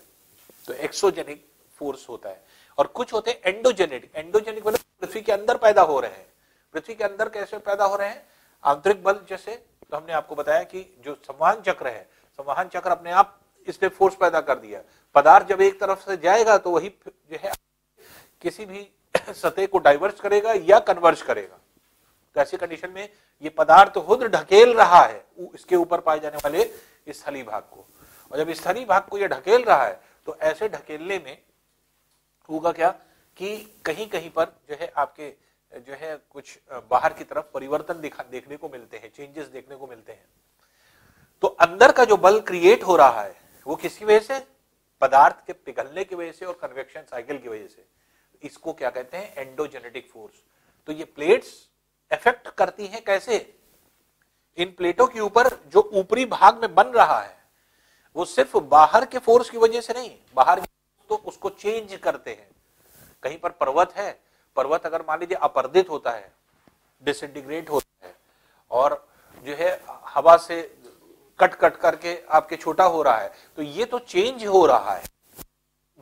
तो एक्सोजेनिक फोर्स होता है, और कुछ होते हैं एंडोजेनिक। एंडोजेनिक मतलब पृथ्वी के अंदर पैदा हो रहे हैं। पृथ्वी के अंदर कैसे पैदा हो रहे हैं, आंतरिक बल जैसे, तो हमने आपको बताया कि जो संवहन चक्र है, संवहन चक्र अपने आप इसने फोर्स पैदा कर दिया। पदार्थ जब एक तरफ से जाएगा तो वही जो है किसी भी सतह को डाइवर्ज करेगा या कन्वर्ज करेगा। तो ऐसी कंडीशन में ये पदार्थ खुद ढकेल रहा है इसके ऊपर पाए जाने वाले स्थलीय भाग को, और जब स्थलीय भाग को ये ढकेल रहा है तो ऐसे ढकेलने में होगा क्या कि कहीं कहीं पर जो है आपके जो है कुछ बाहर की तरफ परिवर्तन देखने को मिलते हैं, चेंजेस देखने को मिलते हैं। तो अंदर का जो बल क्रिएट हो रहा है वो किसकी वजह से, पदार्थ के पिघलने की वजह से और कन्वेक्शन साइकिल की वजह से। इसको क्या कहते हैं, एंडोजेनेटिक फोर्स। तो ये प्लेट्स इफेक्ट करती हैं कैसे, इन प्लेटों के ऊपर जो ऊपरी भाग में बन रहा है वो सिर्फ बाहर के फोर्स की वजह से नहीं, बाहर तो उसको चेंज करते हैं। कहीं पर पर्वत है, पर्वत अगर मान लीजिए अपर्दित होता है, डिसइंटीग्रेट होता है, और जो है हवा से कट कट करके आपके छोटा हो रहा है, तो ये तो चेंज हो रहा है।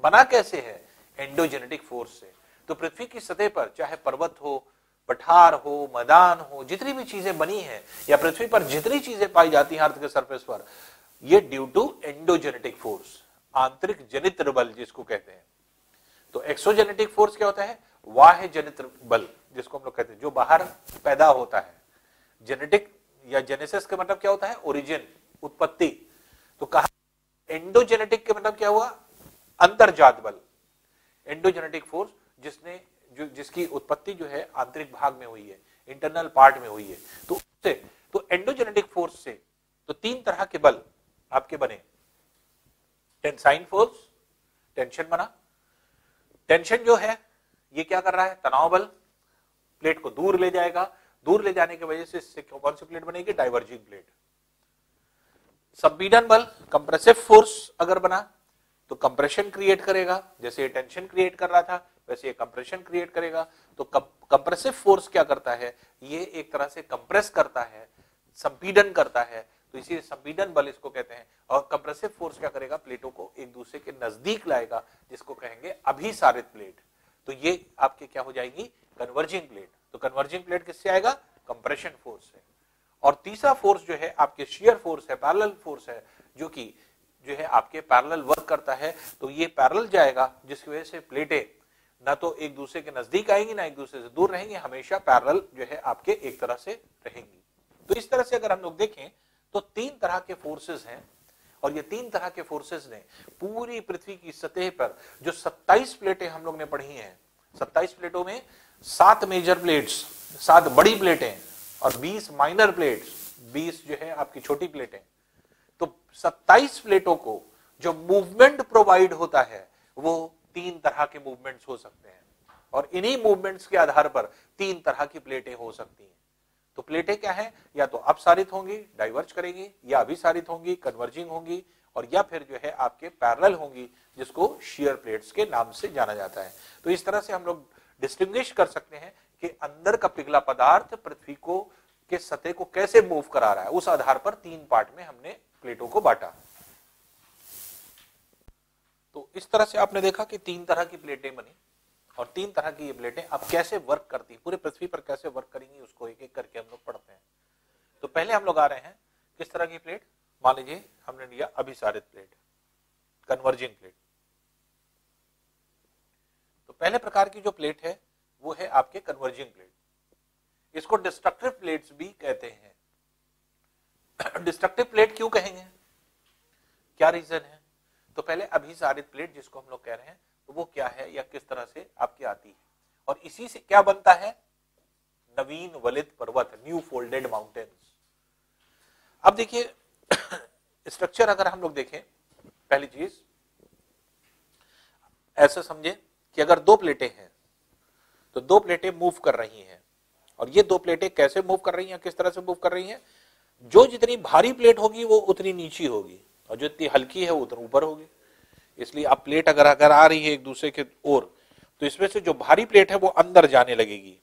बना कैसे है, एंडोजेनेटिक फोर्स से। तो पृथ्वी की सतह पर चाहे पर्वत हो, पठार हो, मैदान हो, जितनी भी चीजें बनी हैं या पृथ्वी पर जितनी चीजें पाई जाती हैं अर्थ के सरफेस पर, ये ड्यू टू एंडोजेनेटिक फोर्स, आंतरिक जनित बल जिसको कहते हैं। तो एक्सोजेनेटिक फोर्स क्या होता है, बाह्य जनित बल जिसको हम लोग कहते हैं, जो बाहर पैदा होता है। जेनेटिक या जेनेसिस का मतलब क्या होता है, ओरिजिन, उत्पत्ति। तो कहा एंडोजेनेटिक के मतलब क्या हुआ, अंतर्जात बल। एंडोजेनेटिक फोर्स जिसकी उत्पत्ति जो है आंतरिक भाग में हुई है, इंटरनल पार्ट में हुई है। तो उससे, तो एंडोजेनेटिक फोर्स से तो 3 तरह के बल आपके बने। टेंसाइन फोर्स, टेंशन बना। टेंशन जो है ये क्या कर रहा है, तनाव बल, प्लेट को दूर ले जाएगा, दूर ले जाने की वजह से इससे कौन सी प्लेट बनेगी, डाइवर्जिंग प्लेट। संपीड़न बल, कंप्रेसिव फोर्स अगर बना तो कंप्रेशन क्रिएट करेगा, जैसे ये टेंशन क्रिएट कर रहा था वैसे ये कंप्रेशन क्रिएट करेगा। तो कंप्रेसिव फोर्स क्या करता है, ये एक तरह से कंप्रेस करता है, संपीड़न करता है, तो इसीलिए संपीड़न बल इसको कहते हैं। और कंप्रेसिव फोर्स क्या करेगा, प्लेटों को एक दूसरे के नजदीक लाएगा, जिसको कहेंगे अभिसारित प्लेट। तो ये आपके क्या हो जाएगी, कन्वर्जिंग प्लेट। तो कन्वर्जिंग प्लेट किससे आएगा, कंप्रेशन फोर्स से। और तीसरा फोर्स जो है आपके शियर फोर्स है, पैरेलल फोर्स है, जो कि जो है आपके पैरेलल वर्क करता है। तो ये पैरेलल जाएगा, जिसकी वजह से प्लेटें ना तो एक दूसरे के नजदीक आएंगी ना एक दूसरे से दूर रहेंगी, हमेशा पैरेलल जो है आपके एक तरह से रहेंगी। तो इस तरह से अगर हम लोग देखें तो 3 तरह के फोर्सेस हैं, और ये 3 तरह के फोर्सेस ने पूरी पृथ्वी की सतह पर जो 27 प्लेटें हम लोग ने पढ़ी हैं, 27 प्लेटों में 7 मेजर प्लेट्स, 7 बड़ी प्लेटें और 20 माइनर प्लेट्स, 20 जो है आपकी छोटी प्लेटें। तो 27 प्लेटों को जो मूवमेंट प्रोवाइड होता है वो 3 तरह के मूवमेंट्स हो सकते हैं, और इन्हीं मूवमेंट्स के आधार पर 3 तरह की प्लेटें हो सकती हैं। तो प्लेटें क्या है, या तो अपसारित होंगी, डाइवर्ज करेंगी, या अभिसारित होंगी, कन्वर्जिंग होंगी, और या फिर जो है आपके पैरेलल होंगी, जिसको शियर प्लेट्स के नाम से जाना जाता है। तो इस तरह से हम लोग डिस्टिंग्विश कर सकते हैं कि अंदर का पिघला पदार्थ पृथ्वी को के सतह को कैसे मूव करा रहा है। उस आधार पर 3 पार्ट में हमने प्लेटों को बांटा। तो इस तरह से आपने देखा कि 3 तरह की प्लेटें बनी, और 3 तरह की ये प्लेटें अब कैसे वर्क करती है, पूरे पृथ्वी पर कैसे वर्क करेंगी, उसको एक एक करके हम लोग पढ़ते हैं। तो पहले हम लोग आ रहे हैं किस तरह की प्लेट, मान लीजिए हमने लिया अभिसारित प्लेट, कन्वर्जिंग प्लेट। तो पहले प्रकार की जो प्लेट है वो है आपके कन्वर्जिंग प्लेट। इसको डिस्ट्रक्टिव प्लेट्स भी कहते हैं। डिस्ट्रक्टिव प्लेट क्यों कहेंगे, क्या रीजन है? तो पहले अभिसारित प्लेट जिसको हम लोग कह रहे हैं, तो वो क्या है या किस तरह से आपकी आती है, और इसी से क्या बनता है, नवीन वलित पर्वत, न्यू फोल्डेड माउंटेन्स। अब देखिए स्ट्रक्चर अगर हम लोग देखें, पहली चीज ऐसा समझे कि अगर 2 प्लेटें हैं तो 2 प्लेटें मूव कर रही हैं, और ये 2 प्लेटें कैसे मूव कर रही हैं, किस तरह से मूव कर रही हैं, जो जितनी भारी प्लेट होगी वो उतनी नीची होगी, और जो इतनी हल्की है वो उतना ऊपर होगी। इसलिए अब प्लेट अगर आ रही है एक दूसरे के ओर, तो इसमें से जो भारी प्लेट है वो अंदर जाने लगेगी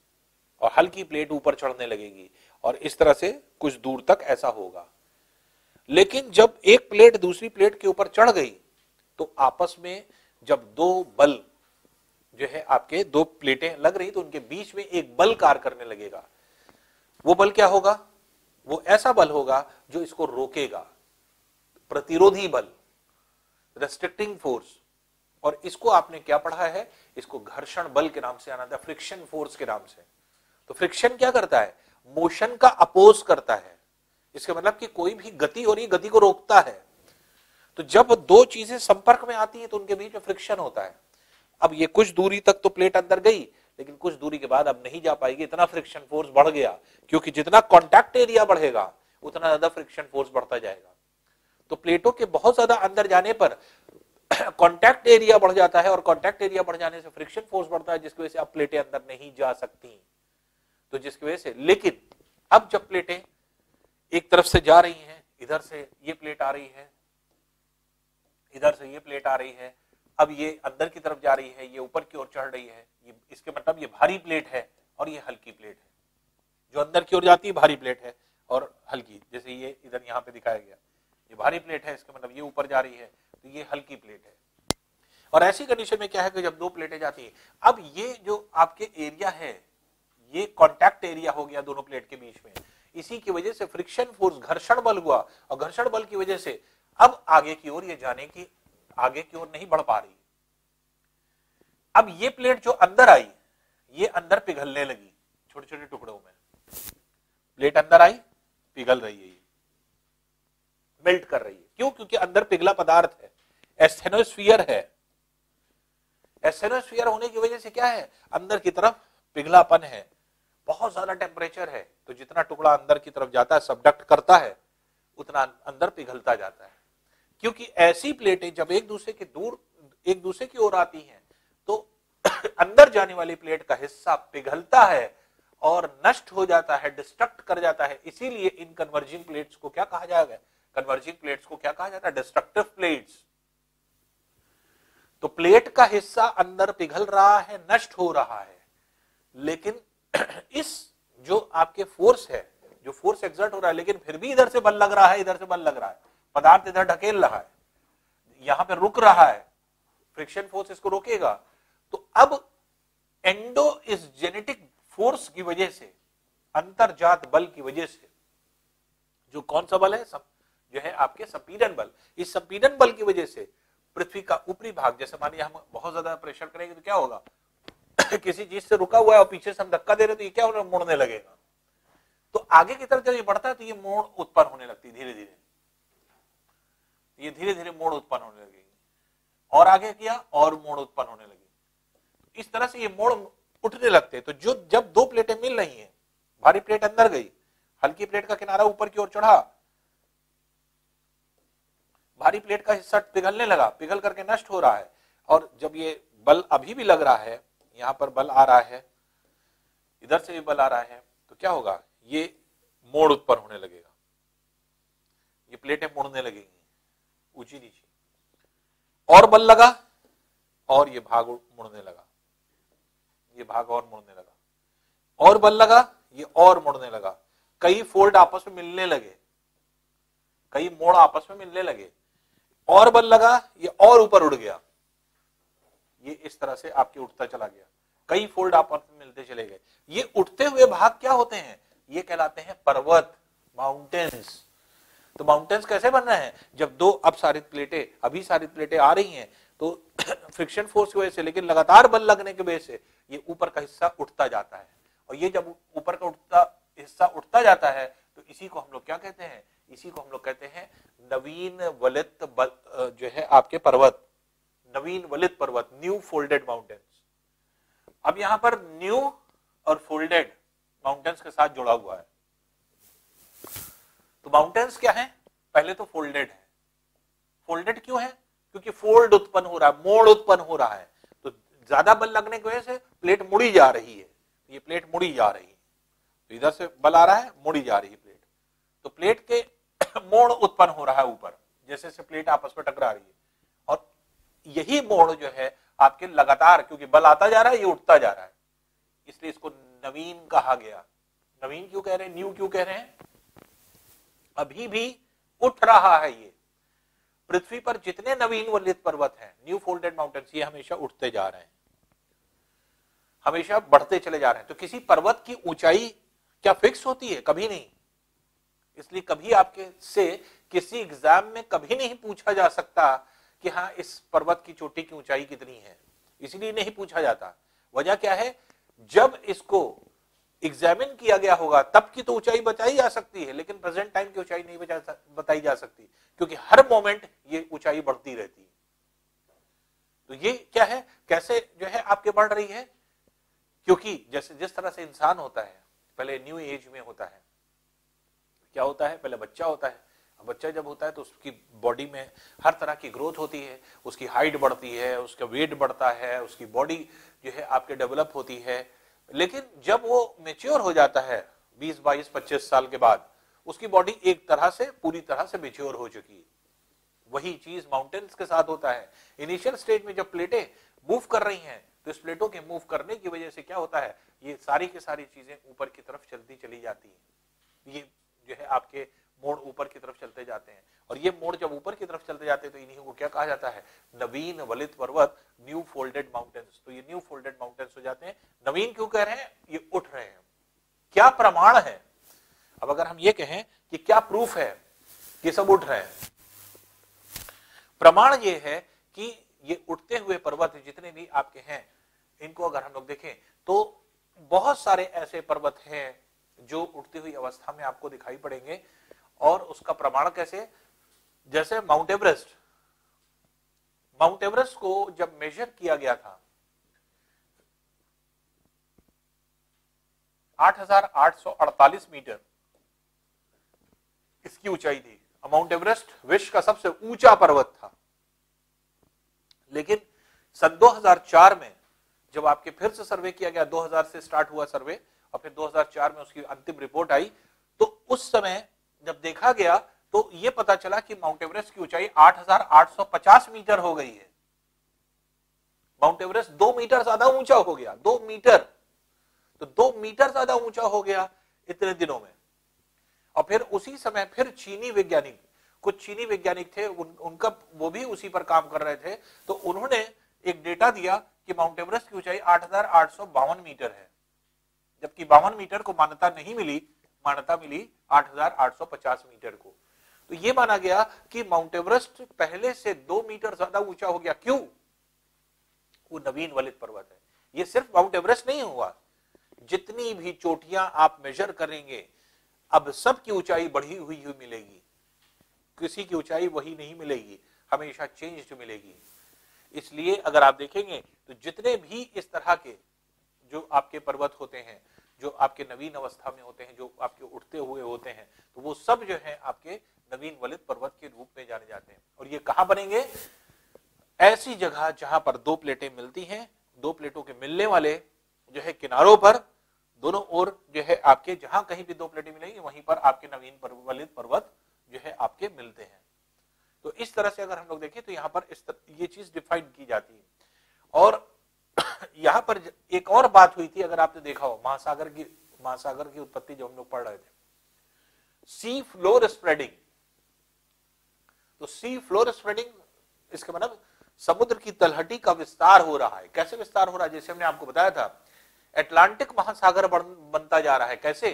और हल्की प्लेट ऊपर चढ़ने लगेगी, और इस तरह से कुछ दूर तक ऐसा होगा। लेकिन जब एक प्लेट दूसरी प्लेट के ऊपर चढ़ गई, तो आपस में जब 2 बल जो है आपके 2 प्लेटें लग रही, तो उनके बीच में एक बल कार्य करने लगेगा। वो बल क्या होगा, वो ऐसा बल होगा जो इसको रोकेगा, प्रतिरोधी बल, रेस्ट्रिक्टिंग फोर्स। और इसको आपने क्या पढ़ा है, इसको घर्षण बल के नाम से आना था, फ्रिक्शन फोर्स के नाम से। तो फ्रिक्शन क्या करता है, मोशन का अपोज करता है। इसका मतलब कि कोई भी गति हो रही, गति को रोकता है। तो जब 2 चीजें संपर्क में आती हैं तो उनके बीच में फ्रिक्शन होता है। अब ये कुछ दूरी तक तो प्लेट अंदर गई, लेकिन कुछ दूरी के बाद अब नहीं जा पाएगी, इतना फ्रिक्शन फोर्स बढ़ गया, क्योंकि जितना कॉन्टैक्ट एरिया बढ़ेगा उतना ज्यादा फ्रिक्शन फोर्स बढ़ता जाएगा। तो प्लेटों के बहुत ज्यादा अंदर जाने पर कॉन्टैक्ट एरिया बढ़ जाता है, और कॉन्टैक्ट एरिया बढ़ जाने से फ्रिक्शन फोर्स बढ़ता है, जिसकी वजह से अब प्लेटें अंदर नहीं जा सकती। तो जिसकी वजह से, लेकिन अब जब प्लेटें एक तरफ से जा रही हैं, इधर से ये प्लेट आ रही है, इधर से ये प्लेट आ रही है, अब ये अंदर की तरफ जा रही है, ये ऊपर की ओर चढ़ रही है, ये इसके मतलब ये भारी प्लेट है और ये हल्की प्लेट है। जो अंदर की ओर जाती है भारी प्लेट है और हल्की, जैसे ये इधर यहाँ पे दिखाया गया, ये भारी प्लेट है, इसका मतलब ये ऊपर जा रही है, तो ये हल्की प्लेट है। और ऐसी कंडीशन में क्या है कि जब 2 प्लेटें जाती है, अब ये जो आपके एरिया है, ये कॉन्टैक्ट एरिया हो गया दोनों प्लेट के बीच में। इसी की वजह से फ्रिक्शन फोर्स, घर्षण बल हुआ, और घर्षण बल की वजह से अब आगे की ओर ये जाने की, आगे की ओर नहीं बढ़ पा रही। अब ये प्लेट जो अंदर आई, ये अंदर पिघलने लगी छोटे छोटे टुकड़ों में। प्लेट अंदर आई, पिघल रही है, ये मेल्ट कर रही है। क्यों? क्योंकि अंदर पिघला पदार्थ है, एस्थेनोस्फीयर है। एस्थेनोस्फीयर होने की वजह से क्या है, अंदर की तरफ पिघलापन है, बहुत ज्यादा टेम्परेचर है, तो जितना टुकड़ा अंदर की तरफ जाता है, सबडक्ट करता है, उतना अंदर पिघलता जाता है। क्योंकि ऐसी प्लेटें जब एक दूसरे की ओर आती हैं, तो अंदर जाने वाली प्लेट का हिस्सा पिघलता है और नष्ट हो जाता है, डिस्ट्रक्ट कर जाता है। इसीलिए इन कन्वर्जिंग प्लेट्स को क्या कहा जाएगा, कन्वर्जिंग प्लेट्स को क्या कहा जाता है, डिस्ट्रक्टिव प्लेट्स। तो प्लेट का हिस्सा अंदर पिघल रहा है, नष्ट हो रहा है, लेकिन इस जो आपके फोर्स है, जो फोर्स एक्सर्ट हो रहा है, लेकिन फिर भी इधर से बल लग रहा है, इधर से बल लग रहा है, पदार्थ इधर ढकेल रहा है, यहां पे रुक रहा है, फ्रिक्शन फोर्स इसको रोकेगा। तो अब एंडो इस जेनेटिक फोर्स की वजह से, अंतर्जात बल की वजह से, जो कौन सा बल है, जो है आपके संपीड़न बल, इस संपीड़न बल की वजह से पृथ्वी का ऊपरी भाग, जैसे मानिए हम बहुत ज्यादा प्रेशर करेंगे तो क्या होगा, किसी चीज से रुका हुआ है और पीछे से हम धक्का दे रहे तो ये क्या होगा, मुड़ने लगेगा। तो आगे की तरफ जब ये बढ़ता है तो ये मोड़ उत्पन्न होने लगती है, धीरे धीरे ये धीरे धीरे मोड़ उत्पन्न होने लगेगी, और आगे किया और मोड़ उत्पन्न होने लगी। इस तरह से ये मोड़ उठने लगते हैं। तो जो जब 2 प्लेटें मिल रही हैं, भारी प्लेट अंदर गई, हल्की प्लेट का किनारा ऊपर की ओर चढ़ा, भारी प्लेट का हिस्सा पिघलने लगा, पिघल करके नष्ट हो रहा है, और जब ये बल अभी भी लग रहा है, यहां पर बल आ रहा है, इधर से भी बल आ रहा है, तो क्या होगा, ये मोड़ उत्पन्न होने लगेगा, ये प्लेटें मुड़ने लगेंगी ऊंची नीची, और बल लगा और ये भाग मुड़ने लगा, ये भाग और मुड़ने लगा, और बल लगा, ये और मुड़ने लगा, कई फोल्ड आपस में मिलने लगे, कई मोड़ आपस में मिलने लगे, और बल लगा, ये और ऊपर उड़ गया, ये इस तरह से आपके उठता चला गया। कई फोल्ड आपस में मिलते चले गए। ये उठते हुए भाग क्या होते हैं, ये कहलाते हैं पर्वत, माउंटेन्स। तो माउंटेन्स कैसे बन रहे हैं, जब दो अपसारित प्लेटें, अभी सारित प्लेटें आ रही हैं तो फ्रिक्शन फोर्स की वजह से, लेकिन लगातार बल लगने की वजह से ये ऊपर का हिस्सा उठता जाता है। और ये जब ऊपर का हिस्सा उठता जाता है तो इसी को हम लोग क्या कहते हैं, इसी को हम लोग कहते हैं नवीन वलित जो है आपके पर्वत, नवीन वलित पर्वत, न्यू फोल्डेड माउंटेन्स। अब यहां पर न्यू और फोल्डेड माउंटेन्स के साथ जुड़ा हुआ है। तो माउंटेन्स क्या है, पहले तो फोल्डेड है। फोल्डेड क्यों है, क्योंकि फोल्ड उत्पन्न हो रहा है, मोड़ उत्पन्न हो रहा है। तो ज्यादा बल लगने की वजह से प्लेट मुड़ी जा रही है, ये प्लेट मुड़ी जा रही है, तो इधर से बल आ रहा है, मुड़ी जा रही है प्लेट, तो प्लेट के मोड़ उत्पन्न हो रहा है ऊपर, जैसे से प्लेट आपस में टकरा रही है। और यही मोड़ जो है आपके लगातार, क्योंकि बल आता जा रहा है, ये उठता जा रहा है, इसलिए इसको नवीन कहा गया। नवीन क्यों कह रहे हैं, न्यू क्यों कह रहे हैं, अभी भी उठ रहा है। ये पृथ्वी पर जितने नवीन वलित पर्वत हैं, न्यू फोल्डेड माउंटेन्स, ये हमेशा उठते जा रहे हैं, हमेशा बढ़ते चले जा रहे हैं। तो किसी पर्वत की ऊंचाई क्या फिक्स होती है, कभी नहीं। इसलिए कभी आपके से किसी एग्जाम में कभी नहीं पूछा जा सकता कि हाँ इस पर्वत की चोटी की ऊंचाई कितनी है, इसलिए नहीं पूछा जाता। वजह क्या है, जब इसको एग्जामिन किया गया होगा तब की तो ऊंचाई बताई जा सकती है, लेकिन प्रेजेंट टाइम की ऊंचाई नहीं बताई जा सकती, क्योंकि हर मोमेंट ये ऊंचाई बढ़ती रहती है। तो ये क्या है, कैसे जो है आपके बढ़ रही है, क्योंकि जैसे जिस तरह से इंसान होता है, पहले न्यू एज में होता है, क्या होता है, पहले बच्चा होता है। बच्चा जब होता है तो उसकी बॉडी में हर तरह की ग्रोथ होती है, उसकी हाइट बढ़ती है, उसका वेट बढ़ता है, उसकी बॉडी जो है आपके डेवलप होती है। लेकिन जब वो मेच्योर हो जाता है 20, 22, 25 साल के बाद, उसकी बॉडी एक तरह से पूरी तरह से मेच्योर हो चुकी है। वही चीज माउंटेन्स के साथ होता है। इनिशियल स्टेज में जब प्लेटें मूव कर रही हैं तो इस प्लेटों के मूव करने की वजह से क्या होता है, ये सारी की सारी चीजें ऊपर की तरफ चलती चली जाती है। ये जो है आपके मोड़ ऊपर की तरफ चलते जाते हैं, और ये मोड़ जब ऊपर की तरफ चलते जाते हैं तो इन्हीं को क्या कहा जाता है, नवीन वलित पर्वत, न्यू फोल्डेड माउंटेन्स। तो ये न्यू फोल्डेड माउंटेन्स हो जाते हैं। नवीन क्यों कह रहे हैं, ये उठ रहे हैं। क्या प्रमाण है, अब अगर हम ये कहें कि क्या प्रूफ है कि सब उठ रहे हैं, प्रमाण ये है कि ये उठते हुए पर्वत जितने भी आपके हैं, इनको अगर हम लोग देखें तो बहुत सारे ऐसे पर्वत हैं जो उठती हुई अवस्था में आपको दिखाई पड़ेंगे। और उसका प्रमाण कैसे, जैसे माउंट एवरेस्ट, माउंट एवरेस्ट को जब मेजर किया गया था 8,848 मीटर इसकी ऊंचाई थी। माउंट एवरेस्ट विश्व का सबसे ऊंचा पर्वत था। लेकिन सन 2004 में जब आपके फिर से सर्वे किया गया, 2000 से स्टार्ट हुआ सर्वे और फिर 2004 में उसकी अंतिम रिपोर्ट आई, तो उस समय जब देखा गया तो यह पता चला कि माउंट एवरेस्ट की ऊंचाई 8,850 मीटर हो गई है। माउंट एवरेस्ट 2 मीटर ज्यादा ऊंचा हो गया, 2 मीटर, तो 2 मीटर ज्यादा ऊंचा हो गया इतने दिनों में। और फिर उसी समय फिर चीनी वैज्ञानिक, कुछ चीनी वैज्ञानिक थे, उनका वो भी उसी पर काम कर रहे थे, तो उन्होंने एक डेटा दिया कि माउंट एवरेस्ट की ऊंचाई 8,852 मीटर है, जबकि 52 मीटर को मान्यता नहीं मिली, मान्यता मिली 8,850 मीटर को। तो यह माना गया कि माउंट एवरेस्ट पहले से 2 मीटर ज्यादा ऊंचा हो गया। क्यों? वो नवीन वलित पर्वत है। ये सिर्फ माउंट एवरेस्ट नहीं हुआ, जितनी भी चोटियां आप मेजर करेंगे अब सब की ऊंचाई बढ़ी हुई मिलेगी, किसी की ऊंचाई वही नहीं मिलेगी, हमेशा चेंज मिलेगी। इसलिए अगर आप देखेंगे तो जितने भी इस तरह के जो आपके पर्वत होते हैं, जो आपके नवीन अवस्था में होते हैं, जो आपके उठते हुए होते हैं, तो वो सब जो है आपके नवीन वलित पर्वत के रूप में जाने जाते हैं। और ये कहां बनेंगे? ऐसी जगह जहां पर दो प्लेटें मिलती हैं, दो प्लेटों के मिलने वाले जो है किनारों पर दोनों ओर जो है आपके, जहां कहीं भी दो प्लेटें मिलेंगी वहीं पर आपके नवीन वलित पर्वत जो है आपके मिलते हैं। तो इस तरह से अगर हम लोग देखें तो यहाँ पर ये चीज डिफाइन की जाती है। और यहाँ पर एक और बात हुई थी, अगर आपने देखा हो, महासागर की उत्पत्ति जब हम लोग पढ़ रहे थे, सी फ्लोर स्प्रेडिंग। तो सी फ्लोर स्प्रेडिंग इसका मतलब समुद्र की तलहटी का विस्तार हो रहा है। कैसे विस्तार हो रहा है? जैसे हमने आपको बताया था, अटलांटिक महासागर बनता जा रहा है। कैसे?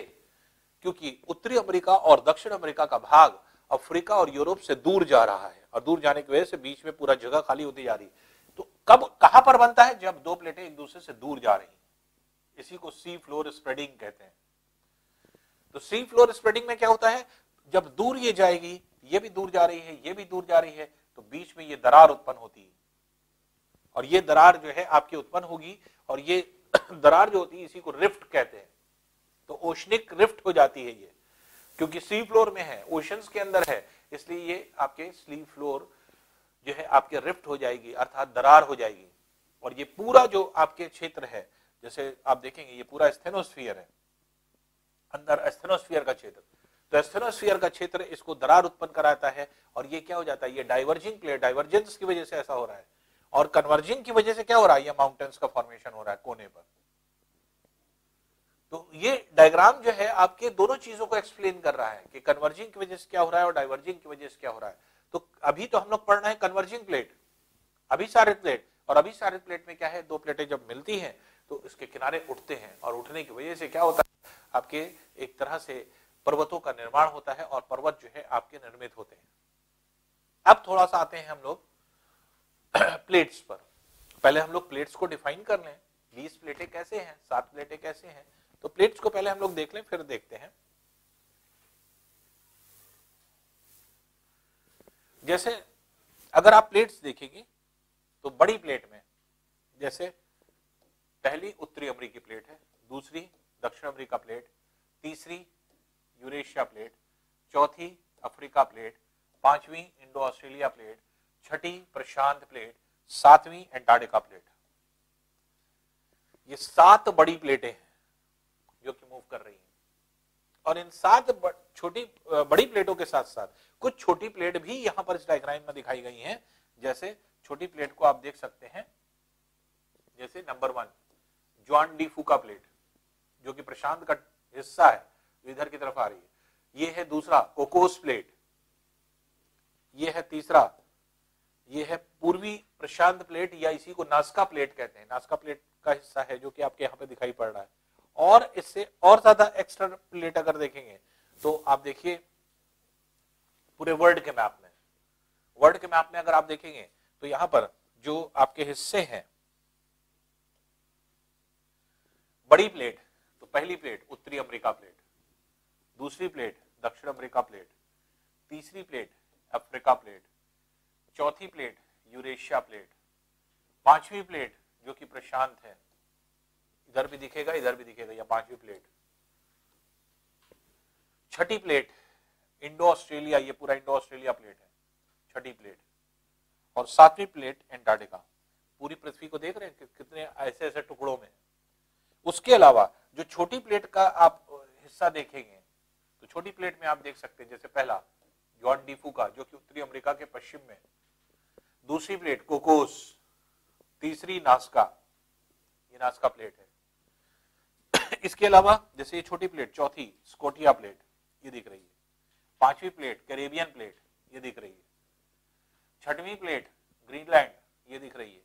क्योंकि उत्तरी अमेरिका और दक्षिण अमेरिका का भाग अफ्रीका और यूरोप से दूर जा रहा है, और दूर जाने की वजह से बीच में पूरा जगह खाली होती जा रही है। तो कब कहां पर बनता है? जब दो प्लेटें एक दूसरे से दूर जा रही हैं। इसी को सी फ्लोर स्प्रेडिंग कहते हैं। तो सी फ्लोर स्प्रेडिंग में क्या होता है? जब दूर ये जाएगी, ये भी दूर जा रही है, ये भी दूर जा रही है, तो बीच में ये दरार उत्पन्न होती है, और ये दरार जो है आपकी उत्पन्न होगी, और ये दरार जो होती है इसी को रिफ्ट कहते हैं। तो ओशनिक रिफ्ट हो जाती है ये, क्योंकि सी फ्लोर में है, ओशंस के अंदर है, इसलिए ये आपके सी फ्लोर जो है आपके रिफ्ट हो जाएगी, अर्थात दरार हो जाएगी। और ये पूरा जो आपके क्षेत्र है, जैसे आप देखेंगे ये पूरा स्टेनोस्फीयर है, अंदर स्टेनोस्फीयर का क्षेत्र, तो स्टेनोस्फीयर का क्षेत्र इसको दरार उत्पन्न कराता है, और ये क्या हो जाता है? ये डाइवर्जिंग प्लेट, डाइवर्जेंस की वजह से ऐसा हो रहा है, और कन्वर्जिंग की वजह से क्या हो रहा है? ये माउंटेन्स का फॉर्मेशन हो रहा है कोने पर। तो ये डायग्राम जो है आपके दोनों चीजों को एक्सप्लेन कर रहा है कि कन्वर्जिंग की वजह से क्या हो रहा है और डाइवर्जिंग की वजह से क्या हो रहा है। तो अभी तो हम लोग पढ़ रहे हैं कन्वर्जिंग प्लेट, अभिसारित प्लेट, और अभिसारित प्लेट में क्या है? दो प्लेटें जब मिलती हैं तो इसके किनारे उठते हैं, और उठने की वजह से क्या होता है? आपके एक तरह से पर्वतों का निर्माण होता है, और पर्वत जो है आपके निर्मित होते हैं। अब थोड़ा सा आते हैं हम लोग प्लेट्स पर। पहले हम लोग प्लेट्स को डिफाइन कर लें, 20 प्लेटें कैसे हैं, 7 प्लेटें कैसे हैं। तो प्लेट्स को पहले हम लोग देख लें, फिर देखते हैं। जैसे अगर आप प्लेट्स देखेंगे तो बड़ी प्लेट में जैसे पहली उत्तरी अमेरिकी प्लेट है, दूसरी दक्षिण अमेरिका प्लेट, तीसरी यूरेशिया प्लेट, चौथी अफ्रीका प्लेट, पांचवी इंडो ऑस्ट्रेलिया प्लेट, छठी प्रशांत प्लेट, सातवीं एंटार्क्टिका प्लेट। ये 7 बड़ी प्लेटें हैं जो कि मूव कर रही हैं, और इन 7 छोटी बड़ी प्लेटों के साथ साथ कुछ छोटी प्लेट भी यहां पर इस डायग्राम में दिखाई गई हैं। जैसे छोटी प्लेट को आप देख सकते हैं, जैसे नंबर 1 जॉन डी फूका प्लेट, जो कि प्रशांत का हिस्सा है, इधर की तरफ आ रही है। ये है दूसरा कोकोस प्लेट, ये है तीसरा, ये है पूर्वी प्रशांत प्लेट, या इसी को नास्का प्लेट कहते हैं। नास्का प्लेट का हिस्सा है जो कि आपके यहाँ पे दिखाई पड़ रहा है। और इससे और ज्यादा एक्स्ट्रा प्लेट अगर देखेंगे तो आप देखिए पूरे वर्ल्ड के मैप में, वर्ल्ड के मैप में अगर आप देखेंगे तो यहां पर जो आपके हिस्से हैं, बड़ी प्लेट, तो पहली प्लेट उत्तरी अमेरिका प्लेट, दूसरी प्लेट दक्षिण अमेरिका प्लेट, तीसरी प्लेट अफ्रीका प्लेट, चौथी प्लेट यूरेशिया प्लेट, पांचवी प्लेट जो कि प्रशांत है, इधर भी दिखेगा इधर भी दिखेगा, या पांचवी प्लेट, छठी प्लेट इंडो ऑस्ट्रेलिया, ये पूरा इंडो ऑस्ट्रेलिया प्लेट है, छठी प्लेट, और सातवीं प्लेट एंटार्क्टिका। पूरी पृथ्वी को देख रहे हैं कितने ऐसे ऐसे टुकड़ों में। उसके अलावा जो छोटी प्लेट का आप हिस्सा देखेंगे तो छोटी प्लेट में आप देख सकते हैं, जैसे पहला जॉन डी फूका जो कि उत्तरी अमेरिका के पश्चिम में, दूसरी प्लेट कोकोस, तीसरी नास्का, ये नास्का प्लेट है। इसके अलावा जैसे ये छोटी प्लेट, चौथी स्कोटिया प्लेट, ये दिख रही है, पांचवी प्लेट कैरेबियन प्लेट, ये दिख रही है, छठवीं प्लेट ग्रीनलैंड, ये दिख रही है,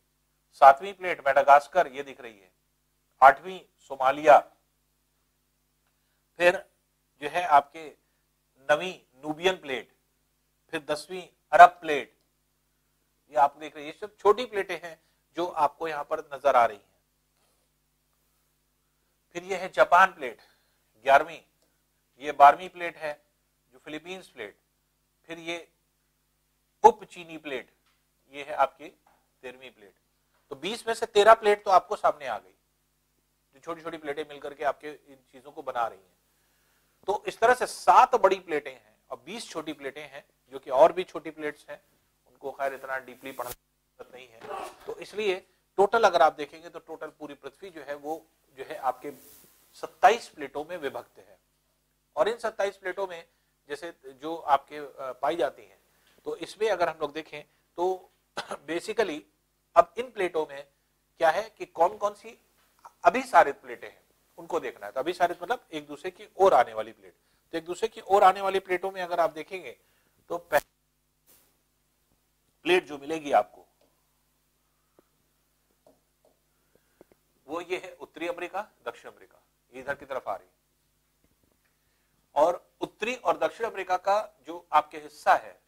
सातवीं प्लेट मेडागास्कर, ये दिख रही है, आठवीं सोमालिया, फिर जो है आपके नवीं नूबियन प्लेट, फिर 10वीं अरब प्लेट, ये आप देख रहे हैं। ये सब छोटी प्लेटें हैं जो आपको यहां पर नजर आ रही हैं। फिर ये है जापान प्लेट 11वीं, ये 12वीं प्लेट है जो फिलीपींस प्लेट, फिर ये उप चीनी प्लेट, ये है आपकी 13वीं प्लेट। तो 20 में से 13 प्लेट तो आपको सामने आ गई, जो छोटी छोटी प्लेटें मिलकर के आपके इन चीजों को बना रही हैं। तो इस तरह से 7 बड़ी प्लेटें हैं और 20 छोटी प्लेटें हैं, जो कि और भी छोटी प्लेट्स हैं, उनको खैर इतना डीपली पढ़ने की जरूरत नहीं है। तो इसलिए टोटल अगर आप देखेंगे तो टोटल पूरी पृथ्वी जो है वो जो है आपके 27 प्लेटों में विभक्त है। और इन 27 प्लेटों में जैसे जो आपके पाई जाती हैं, तो इसमें अगर हम लोग देखें तो बेसिकली अब इन प्लेटों में क्या है कि कौन कौन सी अभिसारित प्लेटें हैं उनको देखना है। तो अभिसारित मतलब एक दूसरे की ओर आने वाली प्लेट। तो एक दूसरे की ओर आने वाली प्लेटों में अगर आप देखेंगे तो प्लेट जो मिलेगी आपको वो ये है उत्तरी अमेरिका, दक्षिण अमेरिका, ये इधर की तरफ आ रही है। और उत्तरी और दक्षिण अमेरिका का जो आपके हिस्सा है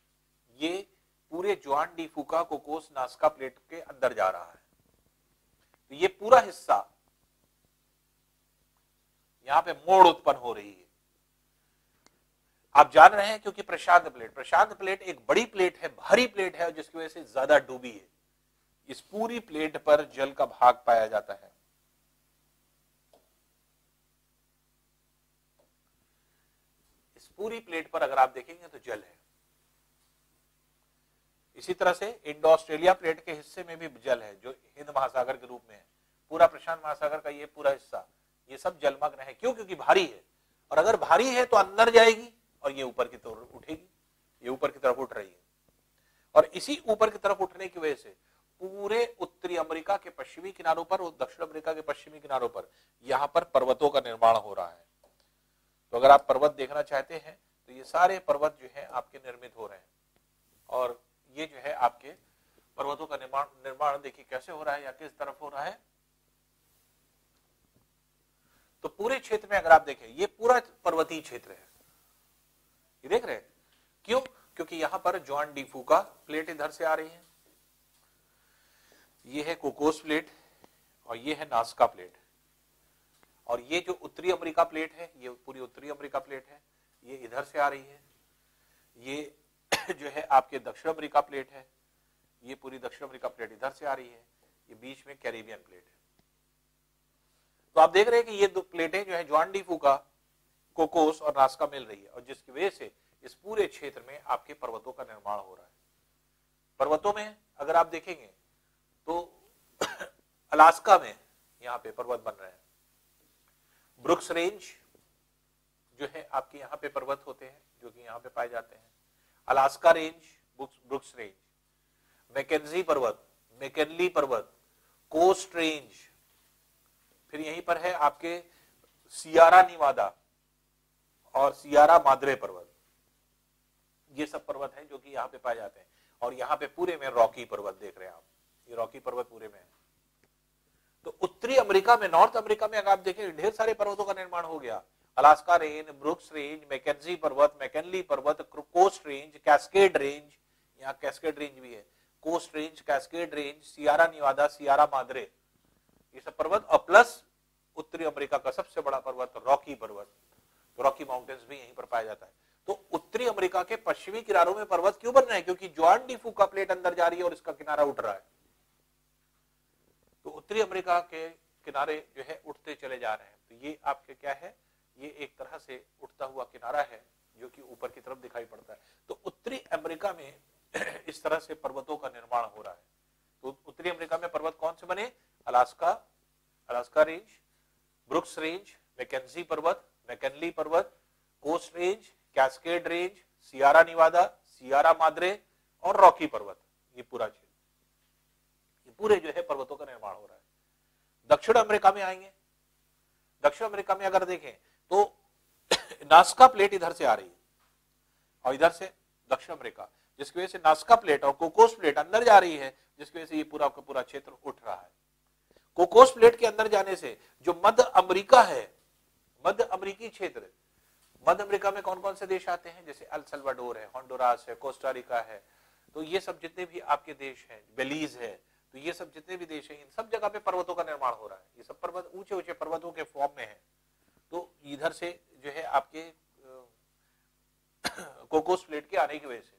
ये पूरे जुआन डी फूका, कोकोस, नास्का प्लेट के अंदर जा रहा है। तो ये पूरा हिस्सा यहां पे मोड़ उत्पन्न हो रही है। आप जान रहे हैं क्योंकि प्रशांत प्लेट एक बड़ी प्लेट है, भारी प्लेट है, जिसकी वजह से ज्यादा डूबी है। इस पूरी प्लेट पर जल का भाग पाया जाता है। इस पूरी प्लेट पर अगर आप देखेंगे तो जल है। इसी तरह से इंडो ऑस्ट्रेलिया प्लेट के हिस्से में भी जल है, जो हिंद महासागर के रूप में है। पूरा प्रशांत महासागर का ये पूरा हिस्सा, ये सब जलमग्न है। क्यों? क्योंकि भारी है, और अगर भारी है तो अंदर जाएगी और ये ऊपर की तरफ उठेगी। ये ऊपर की तरफ उठ रही है, और इसी ऊपर की तरफ उठने की वजह से पूरे उत्तरी अमेरिका के पश्चिमी किनारों पर और दक्षिण अमेरिका के पश्चिमी किनारों पर यहां पर पर्वतों का निर्माण हो रहा है। तो अगर आप पर्वत देखना चाहते हैं तो ये सारे पर्वत जो है आपके निर्मित हो रहे हैं। और ये जो है आपके पर्वतों का निर्माण देखिए कैसे हो रहा है या किस तरफ हो रहा है। तो पूरे क्षेत्र में अगर आप देखें, ये पूरा पर्वतीय क्षेत्र है, ये देख रहे हैं। क्यों? क्योंकि यहां पर जुआन डी फूका प्लेट इधर से आ रही है, ये है कोकोस प्लेट और ये है नास्का प्लेट, और ये जो उत्तरी अमेरिका प्लेट है, ये पूरी उत्तरी अमेरिका प्लेट है, ये इधर से आ रही है। ये जो है आपके दक्षिण अमेरिका प्लेट है, ये पूरी दक्षिण अमेरिका प्लेट इधर से आ रही है। ये बीच में कैरिबियन प्लेट है। तो आप देख रहे हैं कि ये दो प्लेटें जो है जुआन डी फूका, कोकोस और नास्का मिल रही है, और जिसकी वजह से इस पूरे क्षेत्र में आपके पर्वतों का निर्माण हो रहा है। पर्वतों में अगर आप देखेंगे तो अलास्का में यहाँ पे पर्वत बन रहे हैं। ब्रुक्स रेंज जो है आपके यहाँ पे पर्वत होते हैं, जो कि यहाँ पे पाए जाते हैं। Alaska range, Brooks range, Mackenzie पर्वत, मैकेनली पर्वत, कोस्ट रेंज, फिर यहीं पर है आपके सियारा निवादा और सियारा माद्रे पर्वत। ये सब पर्वत हैं जो कि यहाँ पे पाए जाते हैं। और यहाँ पे पूरे में रॉकी पर्वत देख रहे हैं आप, ये रॉकी पर्वत पूरे में है। तो उत्तरी अमेरिका में, नॉर्थ अमेरिका में अगर आप देखें, ढेर सारे पर्वतों का निर्माण हो गया। Alaska range, Brooks range, Mackenzie पर्वत, मैकेनली पर्वत, कोस्ट रेंज, कैस्केड रेंज, यहाँ कैस्केड रेंज भी है, coast range, cascade range, Sierra Nevada, Sierra Madre, ये सब पर्वत, और प्लस उत्तरी अमेरिका का सबसे बड़ा पर्वत रॉकी पर्वत। तो रॉकी माउंटेन्स भी यहीं पर पाया जाता है। तो उत्तरी अमेरिका के पश्चिमी किनारों में पर्वत क्यों बन रहे हैं? क्योंकि जुआन डी फूका प्लेट अंदर जा रही है और इसका किनारा उठ रहा है। तो उत्तरी अमेरिका के किनारे जो है उठते चले जा रहे हैं। तो ये आपके क्या है, ये एक तरह से उठता हुआ किनारा है जो कि ऊपर की तरफ दिखाई पड़ता है। तो उत्तरी अमेरिका में इस तरह से पर्वतों का निर्माण हो रहा है। तो उत्तरी अमेरिका में पर्वत कौन से बने? Alaska range, Brooks range, Mackenzie पर्वत, मैकेनली पर्वत, coast range, cascade range, Sierra Nevada, Sierra Madre और रॉकी पर्वत। ये पूरा क्षेत्र, ये पूरे जो है पर्वतों का निर्माण हो रहा है। दक्षिण अमेरिका में आएंगे। दक्षिण अमेरिका में अगर देखें तो नास्का प्लेट इधर से आ रही है और इधर से दक्षिण अमेरिका, जिसकी वजह से नास्का प्लेट और कोकोस प्लेट अंदर जा रही है, जिसकी वजह से ये पूरा का पूरा क्षेत्र उठ रहा है। कोकोस प्लेट के अंदर जाने से जो मध्य अमेरिका है, मध्य अमेरिकी क्षेत्र, मध्य अमेरिका में कौन कौन से देश आते हैं? जैसे अल सल्वाडोर है, होंडुरास है, कोस्टा रिका है। तो ये सब जितने भी आपके देश हैं, बेलीज है, तो ये सब जितने भी देश हैं, इन सब जगह पे पर्वतों का निर्माण हो रहा है। ये सब पर्वत ऊंचे ऊंचे पर्वतों के फॉर्म में है। तो इधर से जो है आपके कोकोस प्लेट के आने की वजह से,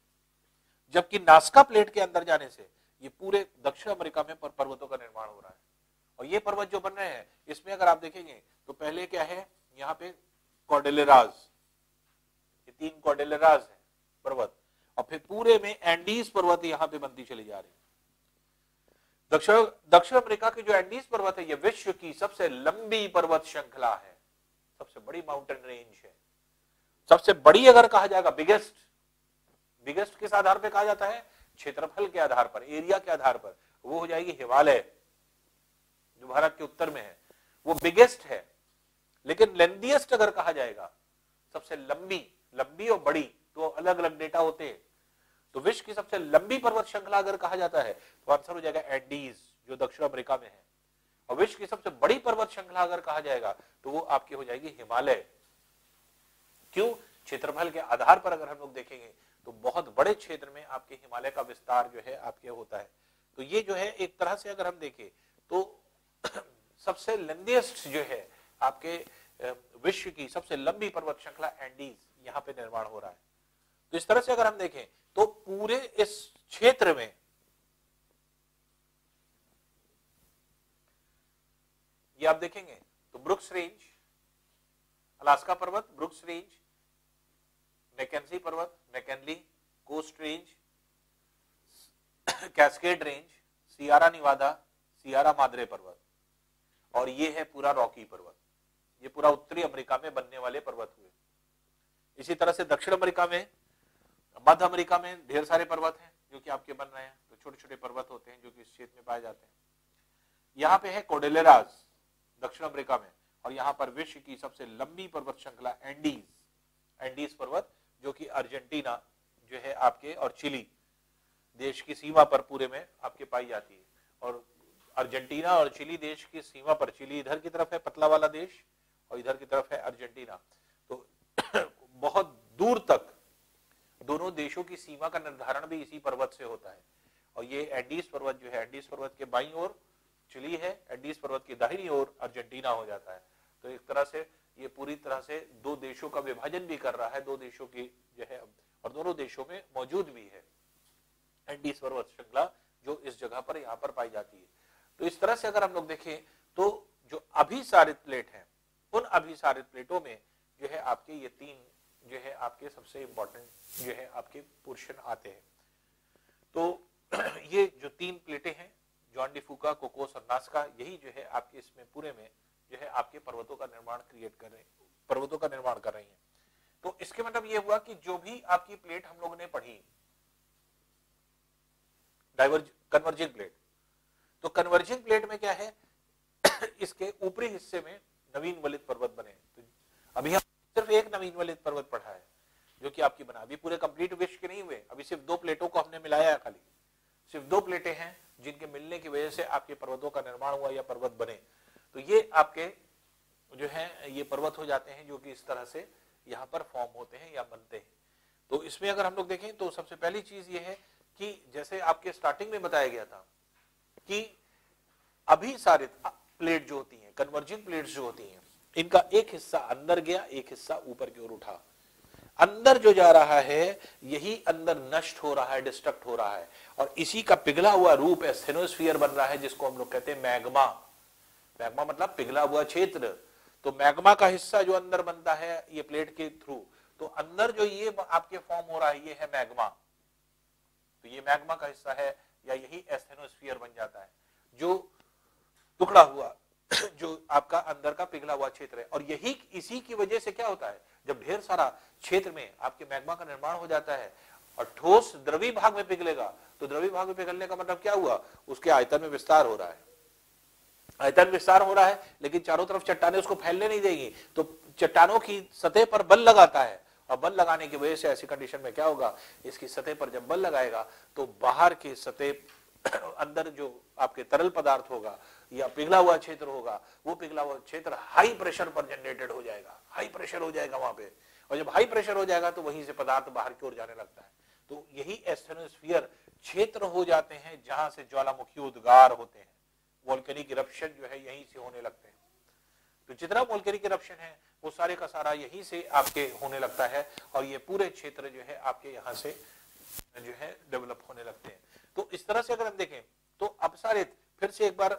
जबकि नास्का प्लेट के अंदर जाने से ये पूरे दक्षिण अमेरिका में पर्वतों का निर्माण हो रहा है। और ये पर्वत जो बन रहे हैं, इसमें अगर आप देखेंगे तो पहले क्या है, यहाँ पे कॉर्डेलेराज, ये 3 कॉर्डेलेराज है पर्वत, और फिर पूरे में एंडीज पर्वत यहाँ पे बनती चली जा रही है। दक्षिण अमेरिका की जो एंडीज पर्वत है, ये विश्व की सबसे लंबी पर्वत श्रृंखला है, सबसे बड़ी माउंटेन रेंज है। सबसे बड़ी अगर कहा जाएगा, बिगेस्ट किस आधार पर कहा जाता है? क्षेत्रफल के आधार पर, एरिया के आधार पर, वो हो जाएगी हिमालय, जो भारत के उत्तर में है, वो बिगेस्ट है। लेकिन लेंथीएस्ट अगर कहा जाएगा, सबसे लंबी और बड़ी, तो अलग अलग डेटा होते हैं। तो विश्व की सबसे लंबी पर्वत श्रृंखला अगर कहा जाता है तो आंसर हो जाएगा एंडीज, जो दक्षिण अमेरिका में है। और विश्व की सबसे बड़ी पर्वत श्रृंखला अगर कहा जाएगा तो वो आपकी हो जाएगी हिमालय। क्यों? क्षेत्रफल के आधार पर अगर हम लोग देखेंगे तो बहुत बड़े क्षेत्र में आपके हिमालय का विस्तार जो है आपके होता है। तो ये जो है एक तरह से अगर हम देखें तो सबसे लेंथीएस्ट जो है आपके विश्व की सबसे लंबी पर्वत श्रृंखला एंडीज यहां पे निर्माण हो रहा है। तो इस तरह से अगर हम देखें तो पूरे इस क्षेत्र में ये आप देखेंगे तो ब्रुक्स रेंज, अलास्का पर्वत, ब्रुक्स रेंज, मैकेंजी पर्वत, McKinley, Coast range, cascade range, Sierra Nevada, Sierra Madre पर्वत, और ये है पूरा रॉकी पर्वत। ये पूरा उत्तरी अमेरिका में बनने वाले पर्वत हुए। इसी तरह से दक्षिण अमेरिका में, मध्य अमेरिका में ढेर सारे पर्वत हैं जो कि आपके बन रहे हैं। तो छोटे छोटे पर्वत होते हैं जो कि इस क्षेत्र में पाए जाते हैं। यहाँ पे है कोर्डेलेराज दक्षिण अमेरिका में, और यहाँ पर विश्व की सबसे लंबी पर्वत श्रृंखला एंडीज पर्वत जो कि अर्जेंटीना जो है आपके और चिली देश की सीमा पर पूरे में आपके पाई जाती है। और अर्जेंटीना और चिली देश की सीमा पर, चिली इधर की तरफ है पतला वाला देश और इधर की तरफ है अर्जेंटीना, तो बहुत दूर तक दोनों देशों की सीमा का निर्धारण भी इसी पर्वत से होता है। और ये एंडीज पर्वत जो है, एंडीज पर्वत के बाईं ओर चिली है, एंडीज पर्वत की दाहिनी ओर अर्जेंटीना हो जाता है। तो एक तरह से ये पूरी तरह से दो देशों का विभाजन भी कर रहा है, दो देशों की जो है, और दोनों देशों में मौजूद भी है एंडीज पर्वत श्रृंखला जो इस जगह पर यहाँ पर पाई जाती है। तो इस तरह से अगर हम लोग देखें तो जो अभिसारित प्लेट है, उन अभिसारित प्लेटों में जो है आपके ये तीन जो है आपके सबसे इंपॉर्टेंट जो है आपके पोर्शन आते हैं। तो ये जो तीन प्लेटें हैं, जॉन डी फूका, कोकोस और नास्का, यही जो है आपके इसमें पूरे में जो है आपके पर्वतों का निर्माण क्रिएट कर रहे हैं, पर्वतों का निर्माण कर रही हैं। तो इसके मतलब ये हुआ कि जो भी आपकी प्लेट हम लोगों ने पढ़ी कन्वर्जिंग प्लेट, तो कन्वर्जिंग प्लेट में क्या है इसके ऊपरी हिस्से में नवीन वलित पर्वत बने। तो अभी हम सिर्फ एक नवीन वलित पर्वत पढ़ा है जो कि आपकी बना, अभी पूरे कंप्लीट विश्व के नहीं हुए, अभी सिर्फ दो प्लेटों को हमने मिलाया है, खाली सिर्फ दो प्लेटें हैं जिनके मिलने की वजह से आपके पर्वतों का निर्माण हुआ या पर्वत बने। तो ये आपके जो है ये पर्वत हो जाते हैं जो कि इस तरह से यहाँ पर फॉर्म होते हैं या बनते हैं। तो इसमें अगर हम लोग देखें तो सबसे पहली चीज ये है कि जैसे आपके स्टार्टिंग में बताया गया था कि अभिसारित प्लेट जो होती हैं, कन्वर्जिंग प्लेट्स जो होती हैं, इनका एक हिस्सा अंदर गया, एक हिस्सा ऊपर की ओर उठा। अंदर जो जा रहा है यही अंदर नष्ट हो रहा है, डिस्ट्रक्ट हो रहा है, और इसी का पिघला हुआ रूप एस्थेनोस्फीयर बन रहा है जिसको हम लोग कहते हैं मैग्मा। मैग्मा मतलब पिघला हुआ क्षेत्र। तो मैग्मा का हिस्सा जो अंदर बनता है ये प्लेट के थ्रू, तो अंदर जो ये आपके फॉर्म हो रहा है ये है मैग्मा। तो ये मैग्मा का हिस्सा है या यही एस्थेनोस्फीयर बन जाता है, जो टुकड़ा हुआ जो आपका अंदर का पिघला हुआ क्षेत्र है। और यही इसी की वजह से क्या होता है, जब ढेर सारा क्षेत्र में आपके मैग्मा का निर्माण हो जाता है और ठोस द्रवी भाग में पिघलेगा, तो द्रवी भाग में पिघलने का मतलब क्या हुआ, उसके आयतन में विस्तार हो रहा है। आयतन विस्तार हो रहा है लेकिन चारों तरफ चट्टानें उसको फैलने नहीं देगी, तो चट्टानों की सतह पर बल लगाता है, और बल लगाने की वजह से ऐसी कंडीशन में क्या होगा, इसकी सतह पर जब बल लगाएगा तो बाहर की सतह अंदर जो आपके तरल पदार्थ होगा या पिघला हुआ क्षेत्र होगा, वो पिघला हुआ क्षेत्र हाई प्रेशर पर जनरेटेड हो जाएगा, हाई प्रेशर हो जाएगा वहां पे, और जब हाई प्रेशर हो जाएगा तो वहीं से पदार्थ बाहर की ओर जाने लगता है। तो यही एस्थेनोस्फीयर क्षेत्र हो जाते हैं जहां से ज्वालामुखी उद्गार होते हैं, वोल्केनिक इरप्शन जो है यहीं से होने लगते हैं। तो जितना वोल्केनिक इरप्शन है वो सारे का सारा यहीं से आपके होने लगता है, और ये पूरे क्षेत्र जो है आपके यहाँ से जो है डेवलप होने लगते हैं। तो इस तरह से अगर हम देखें तो अपसारित, फिर से एक बार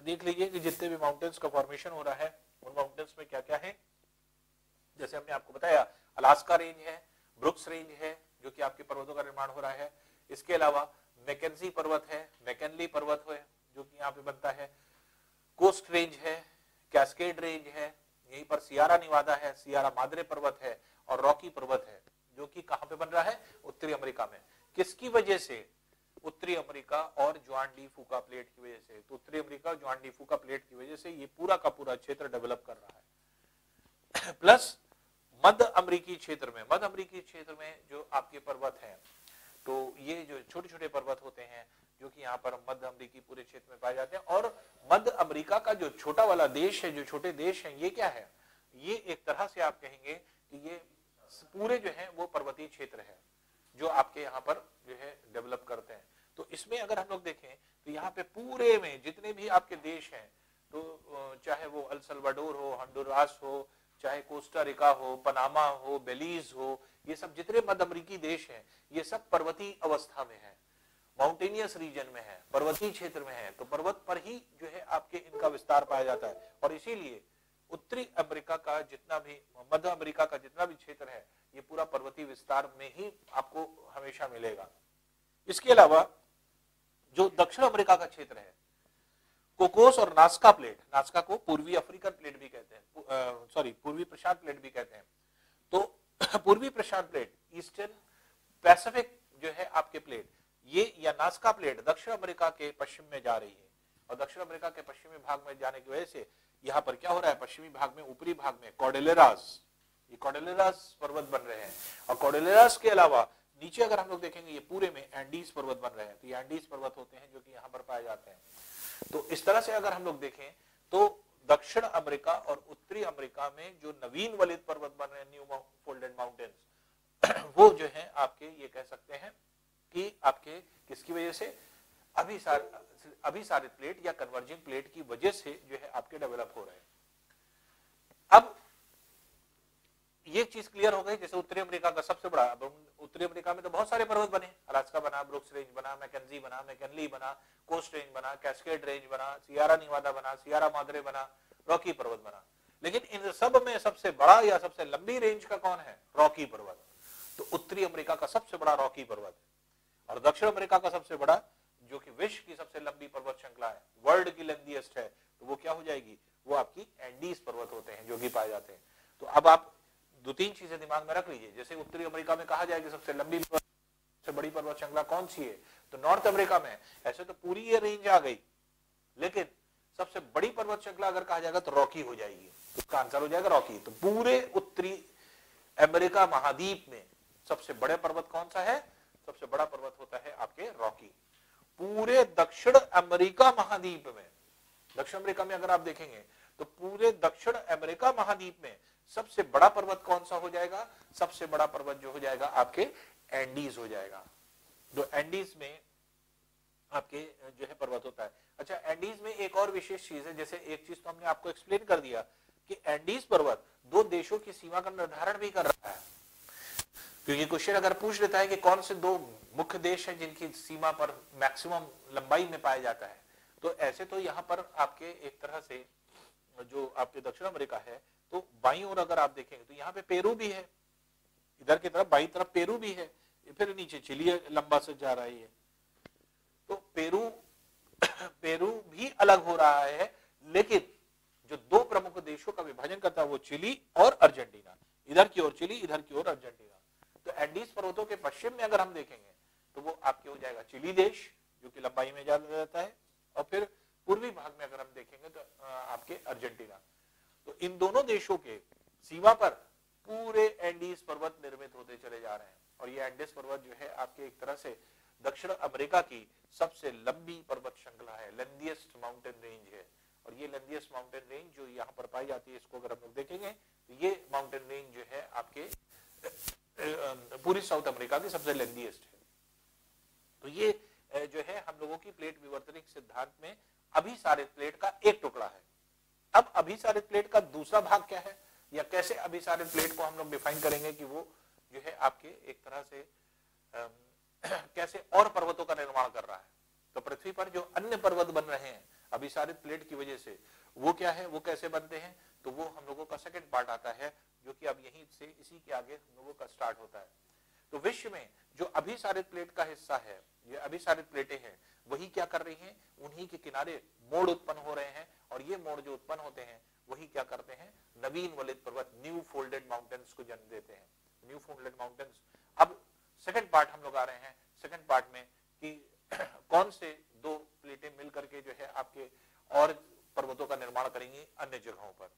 देख लीजिए कि जितने भी माउंटेन्स का फॉर्मेशन हो रहा है उन माउंटेन्स में क्या क्या है। जैसे हमने आपको बताया अलास्का रेंज है, ब्रुक्स रेंज है जो कि आपके पर्वतों का निर्माण हो रहा है। इसके अलावा मैकेंजी पर्वत है, मैकेनली पर्वत है जो कि यहाँ पे बनता है, कोस्ट रेंज है, कैस्केड रेंज है, यहीं पर सियारा निवादा है, सियारा माद्रे पर्वत है, और रॉकी पर्वत है जो कि कहां पे बन रहा है, उत्तरी अमेरिका में। किसकी वजह से, उत्तरी अमेरिका और जुआन डी फूका प्लेट की वजह से। तो उत्तरी अमेरिका जुआन डी फूका प्लेट की वजह से ये पूरा का पूरा क्षेत्र डेवलप कर रहा है। प्लस मध्य अमेरिकी क्षेत्र में, मध्य अमेरिकी क्षेत्र में जो आपके पर्वत हैं, तो ये जो छोटे छोटे पर्वत होते हैं जो कि यहाँ पर मध्य अमेरिकी पूरे क्षेत्र में पाए जाते हैं। और मध्य अमेरिका का जो छोटा वाला देश है, जो छोटे देश हैं, ये क्या है, ये एक तरह से आप कहेंगे कि ये पूरे जो है वो पर्वतीय क्षेत्र है जो आपके यहाँ पर जो है डेवलप करते हैं। तो इसमें अगर हम लोग देखें तो यहाँ पे पूरे में जितने भी आपके देश हैं, तो चाहे वो अल सल्वाडोर हो, हंडुरास हो, चाहे कोस्टा रिका हो, पनामा हो, बेलीज हो, ये सब जितने मध्य अमेरिकी देश हैं ये सब पर्वतीय अवस्था में है, माउंटेनियस रीजन में है, पर्वतीय क्षेत्र में है। तो पर्वत पर ही जो है आपके इनका विस्तार पाया जाता है। और इसीलिए उत्तरी अमेरिका का जितना भी, मध्य अमेरिका का जितना भी क्षेत्र है, ये पूरा पर्वतीय विस्तार में ही आपको हमेशा मिलेगा। इसके अलावा जो दक्षिण अमेरिका का क्षेत्र है, कोकोस और नास्का प्लेट, नास्का को पूर्वी अफ्रीकन प्लेट भी कहते हैं, सॉरी पूर्वी प्रशांत प्लेट भी कहते हैं। तो पूर्वी प्रशांत प्लेट, ईस्टर्न पैसिफिक जो है आपके प्लेट, ये या नास्का प्लेट दक्षिण अमेरिका के पश्चिम में जा रही है। और दक्षिण अमेरिका के पश्चिमी भाग में जाने की वजह से यहाँ पर क्या हो रहा है, पश्चिमी भाग में, ऊपरी भाग में कॉर्डेलेरास, ये कॉर्डेलेरास पर्वत बन रहे हैं। और कॉर्डेलेरास के अलावा नीचे अगर हम लोग देखेंगे, ये पूरे में एंडीज पर्वत बन रहे हैं। तो ये एंडीज पर्वत होते हैं जो कि यहाँ पर पाए जाते हैं। तो इस तरह से अगर हम लोग देखें तो दक्षिण अमेरिका और उत्तरी अमेरिका में जो नवीन वलित पर्वत बन रहे हैं, न्यू फोल्डेड माउंटेन्स, वो जो है आपके, ये कह सकते हैं कि आपके किसकी वजह से, अभिसारित प्लेट या कन्वर्जिंग प्लेट की वजह से जो है आपके डेवलप हो रहे हैं। अब ये चीज क्लियर हो गई, जैसे उत्तरी अमेरिका का सबसे बड़ा, उत्तरी अमेरिका में तो बहुत सारे पर्वत बने, अलास्का बना, ब्रुक्स रेंज बना, मैकेंजी बना, मैकेनली बना, कोस्ट रेंज बना, कैस्केड रेंज बना, सियारा निवादा बना, सियारा मादरे बना, रॉकी पर्वत बना। लेकिन इन सब में सबसे बड़ा या सबसे लंबी रेंज का कौन है, रॉकी पर्वत। तो उत्तरी अमेरिका का सबसे बड़ा रॉकी पर्वत है। और दक्षिण अमेरिका का सबसे बड़ा, जो कि विश्व की सबसे लंबी पर्वत श्रृंखला है, वर्ल्ड की लेंथीएस्ट है, तो वो क्या हो जाएगी, वो आपकी एंडीज पर्वत होते हैं जो कि पाए जाते हैं। तो अब आप दो तीन चीजें दिमाग में रख लीजिए। जैसे उत्तरी अमेरिका में कहा जाए कि सबसे लंबी, सबसे बड़ी पर्वत श्रृंखला कौन सी है, तो नॉर्थ अमेरिका में। ऐसे तो पूरी ये रेंज आ गई, लेकिन सबसे बड़ी पर्वत श्रृंखला अगर कहा जाएगा तो रॉकी हो जाएगी। तो इसका आंसर हो जाएगा रॉकी। तो पूरे उत्तरी अमेरिका महाद्वीप में सबसे बड़े पर्वत कौन सा है, सबसे बड़ा पर्वत होता है आपके रॉकी। पूरे दक्षिण अमेरिका महाद्वीप में, दक्षिण अमेरिका में अगर आप देखेंगे तो पूरे दक्षिण अमेरिका महाद्वीप में सबसे बड़ा पर्वत कौन सा हो जाएगा, सबसे बड़ा पर्वत जो हो जाएगा आपके एंडीज हो जाएगा। जो एंडीज में आपके जो है पर्वत होता है। अच्छा, एंडीज में एक और विशेष चीज है, जैसे एक चीज तो हमने आपको एक्सप्लेन कर दिया कि एंडीज पर्वत दो देशों की सीमा का निर्धारण भी कर रहा है। क्योंकि क्वेश्चन अगर पूछ लेता है कि कौन से दो मुख्य देश हैं जिनकी सीमा पर मैक्सिमम लंबाई में पाया जाता है, तो ऐसे तो यहाँ पर आपके एक तरह से जो आपके दक्षिण अमेरिका है, तो बाईं ओर अगर आप देखेंगे तो यहाँ पे पेरू भी है, इधर की तरफ बाईं तरफ पेरू भी है, फिर नीचे चिली लंबा से जा रही है। तो पेरू भी अलग हो रहा है, लेकिन जो दो प्रमुख देशों का विभाजन करता है वो चिली और अर्जेंटीना, इधर की ओर चिली, इधर की ओर अर्जेंटीना। तो एंडीज पर्वतों के पश्चिम में अगर हम देखेंगे तो वो आपके हो जाएगा चिली देश, जो कि लंबाई में ज्यादा रहता है, और फिर पूर्वी भाग में अगर हम देखेंगे तो आपके अर्जेंटीना। तो इन दोनों देशों के सीमा पर पूरे एंडीज पर्वत निर्मित होते चले जा रहे हैं। और ये एंडीज पर्वत जो है आपके एक तरह से दक्षिण अमेरिका की सबसे लंबी पर्वत श्रृंखला है, लेंथीएस्ट माउंटेन रेंज है। और ये लेंथीएस्ट माउंटेन रेंज जो यहाँ पर पाई जाती है, इसको अगर हम लोग देखेंगे तो ये माउंटेन रेंज जो है आपके पूरी साउथ अमेरिका की सबसे लेंथीएस्ट है। तो ये जो है हम लोगों की प्लेट विवर्तनिक सिद्धांत में अभिसारित प्लेट का एक टुकड़ा है। अब अभिसारित प्लेट का दूसरा भाग क्या है, या कैसे अभिसारित प्लेट को हम लोग डिफाइन करेंगे कि वो जो है आपके एक तरह से कैसे और पर्वतों का निर्माण कर रहा है। तो पृथ्वी पर जो अन्य पर्वत बन रहे हैं अभिसारित प्लेट की वजह से, वो क्या है, वो कैसे बनते हैं, तो वो हम लोगों का सेकंड पार्ट आता है, जो कि अब यहीं से इसी के आगे हम लोगों का स्टार्ट होता है। तो विश्व में जो अभिसारित प्लेट का हिस्सा है, ये अभिसारित प्लेटें हैं, वही क्या कर रही हैं, उन्हीं के किनारे मोड़ उत्पन्न हो रहे हैं। और ये मोड़ जो उत्पन्न होते हैं वही क्या करते हैं, नवीन वलित पर्वत, न्यू फोल्डेड माउंटेन्स को जन्म देते हैं। New folded mountains. अब सेकंड पार्ट हम लोग आ रहे हैं, सेकंड पार्ट में कि कौन से दो प्लेटें मिल करके जो है आपके और पर्वतों का निर्माण करेंगी अन्य जगहों पर।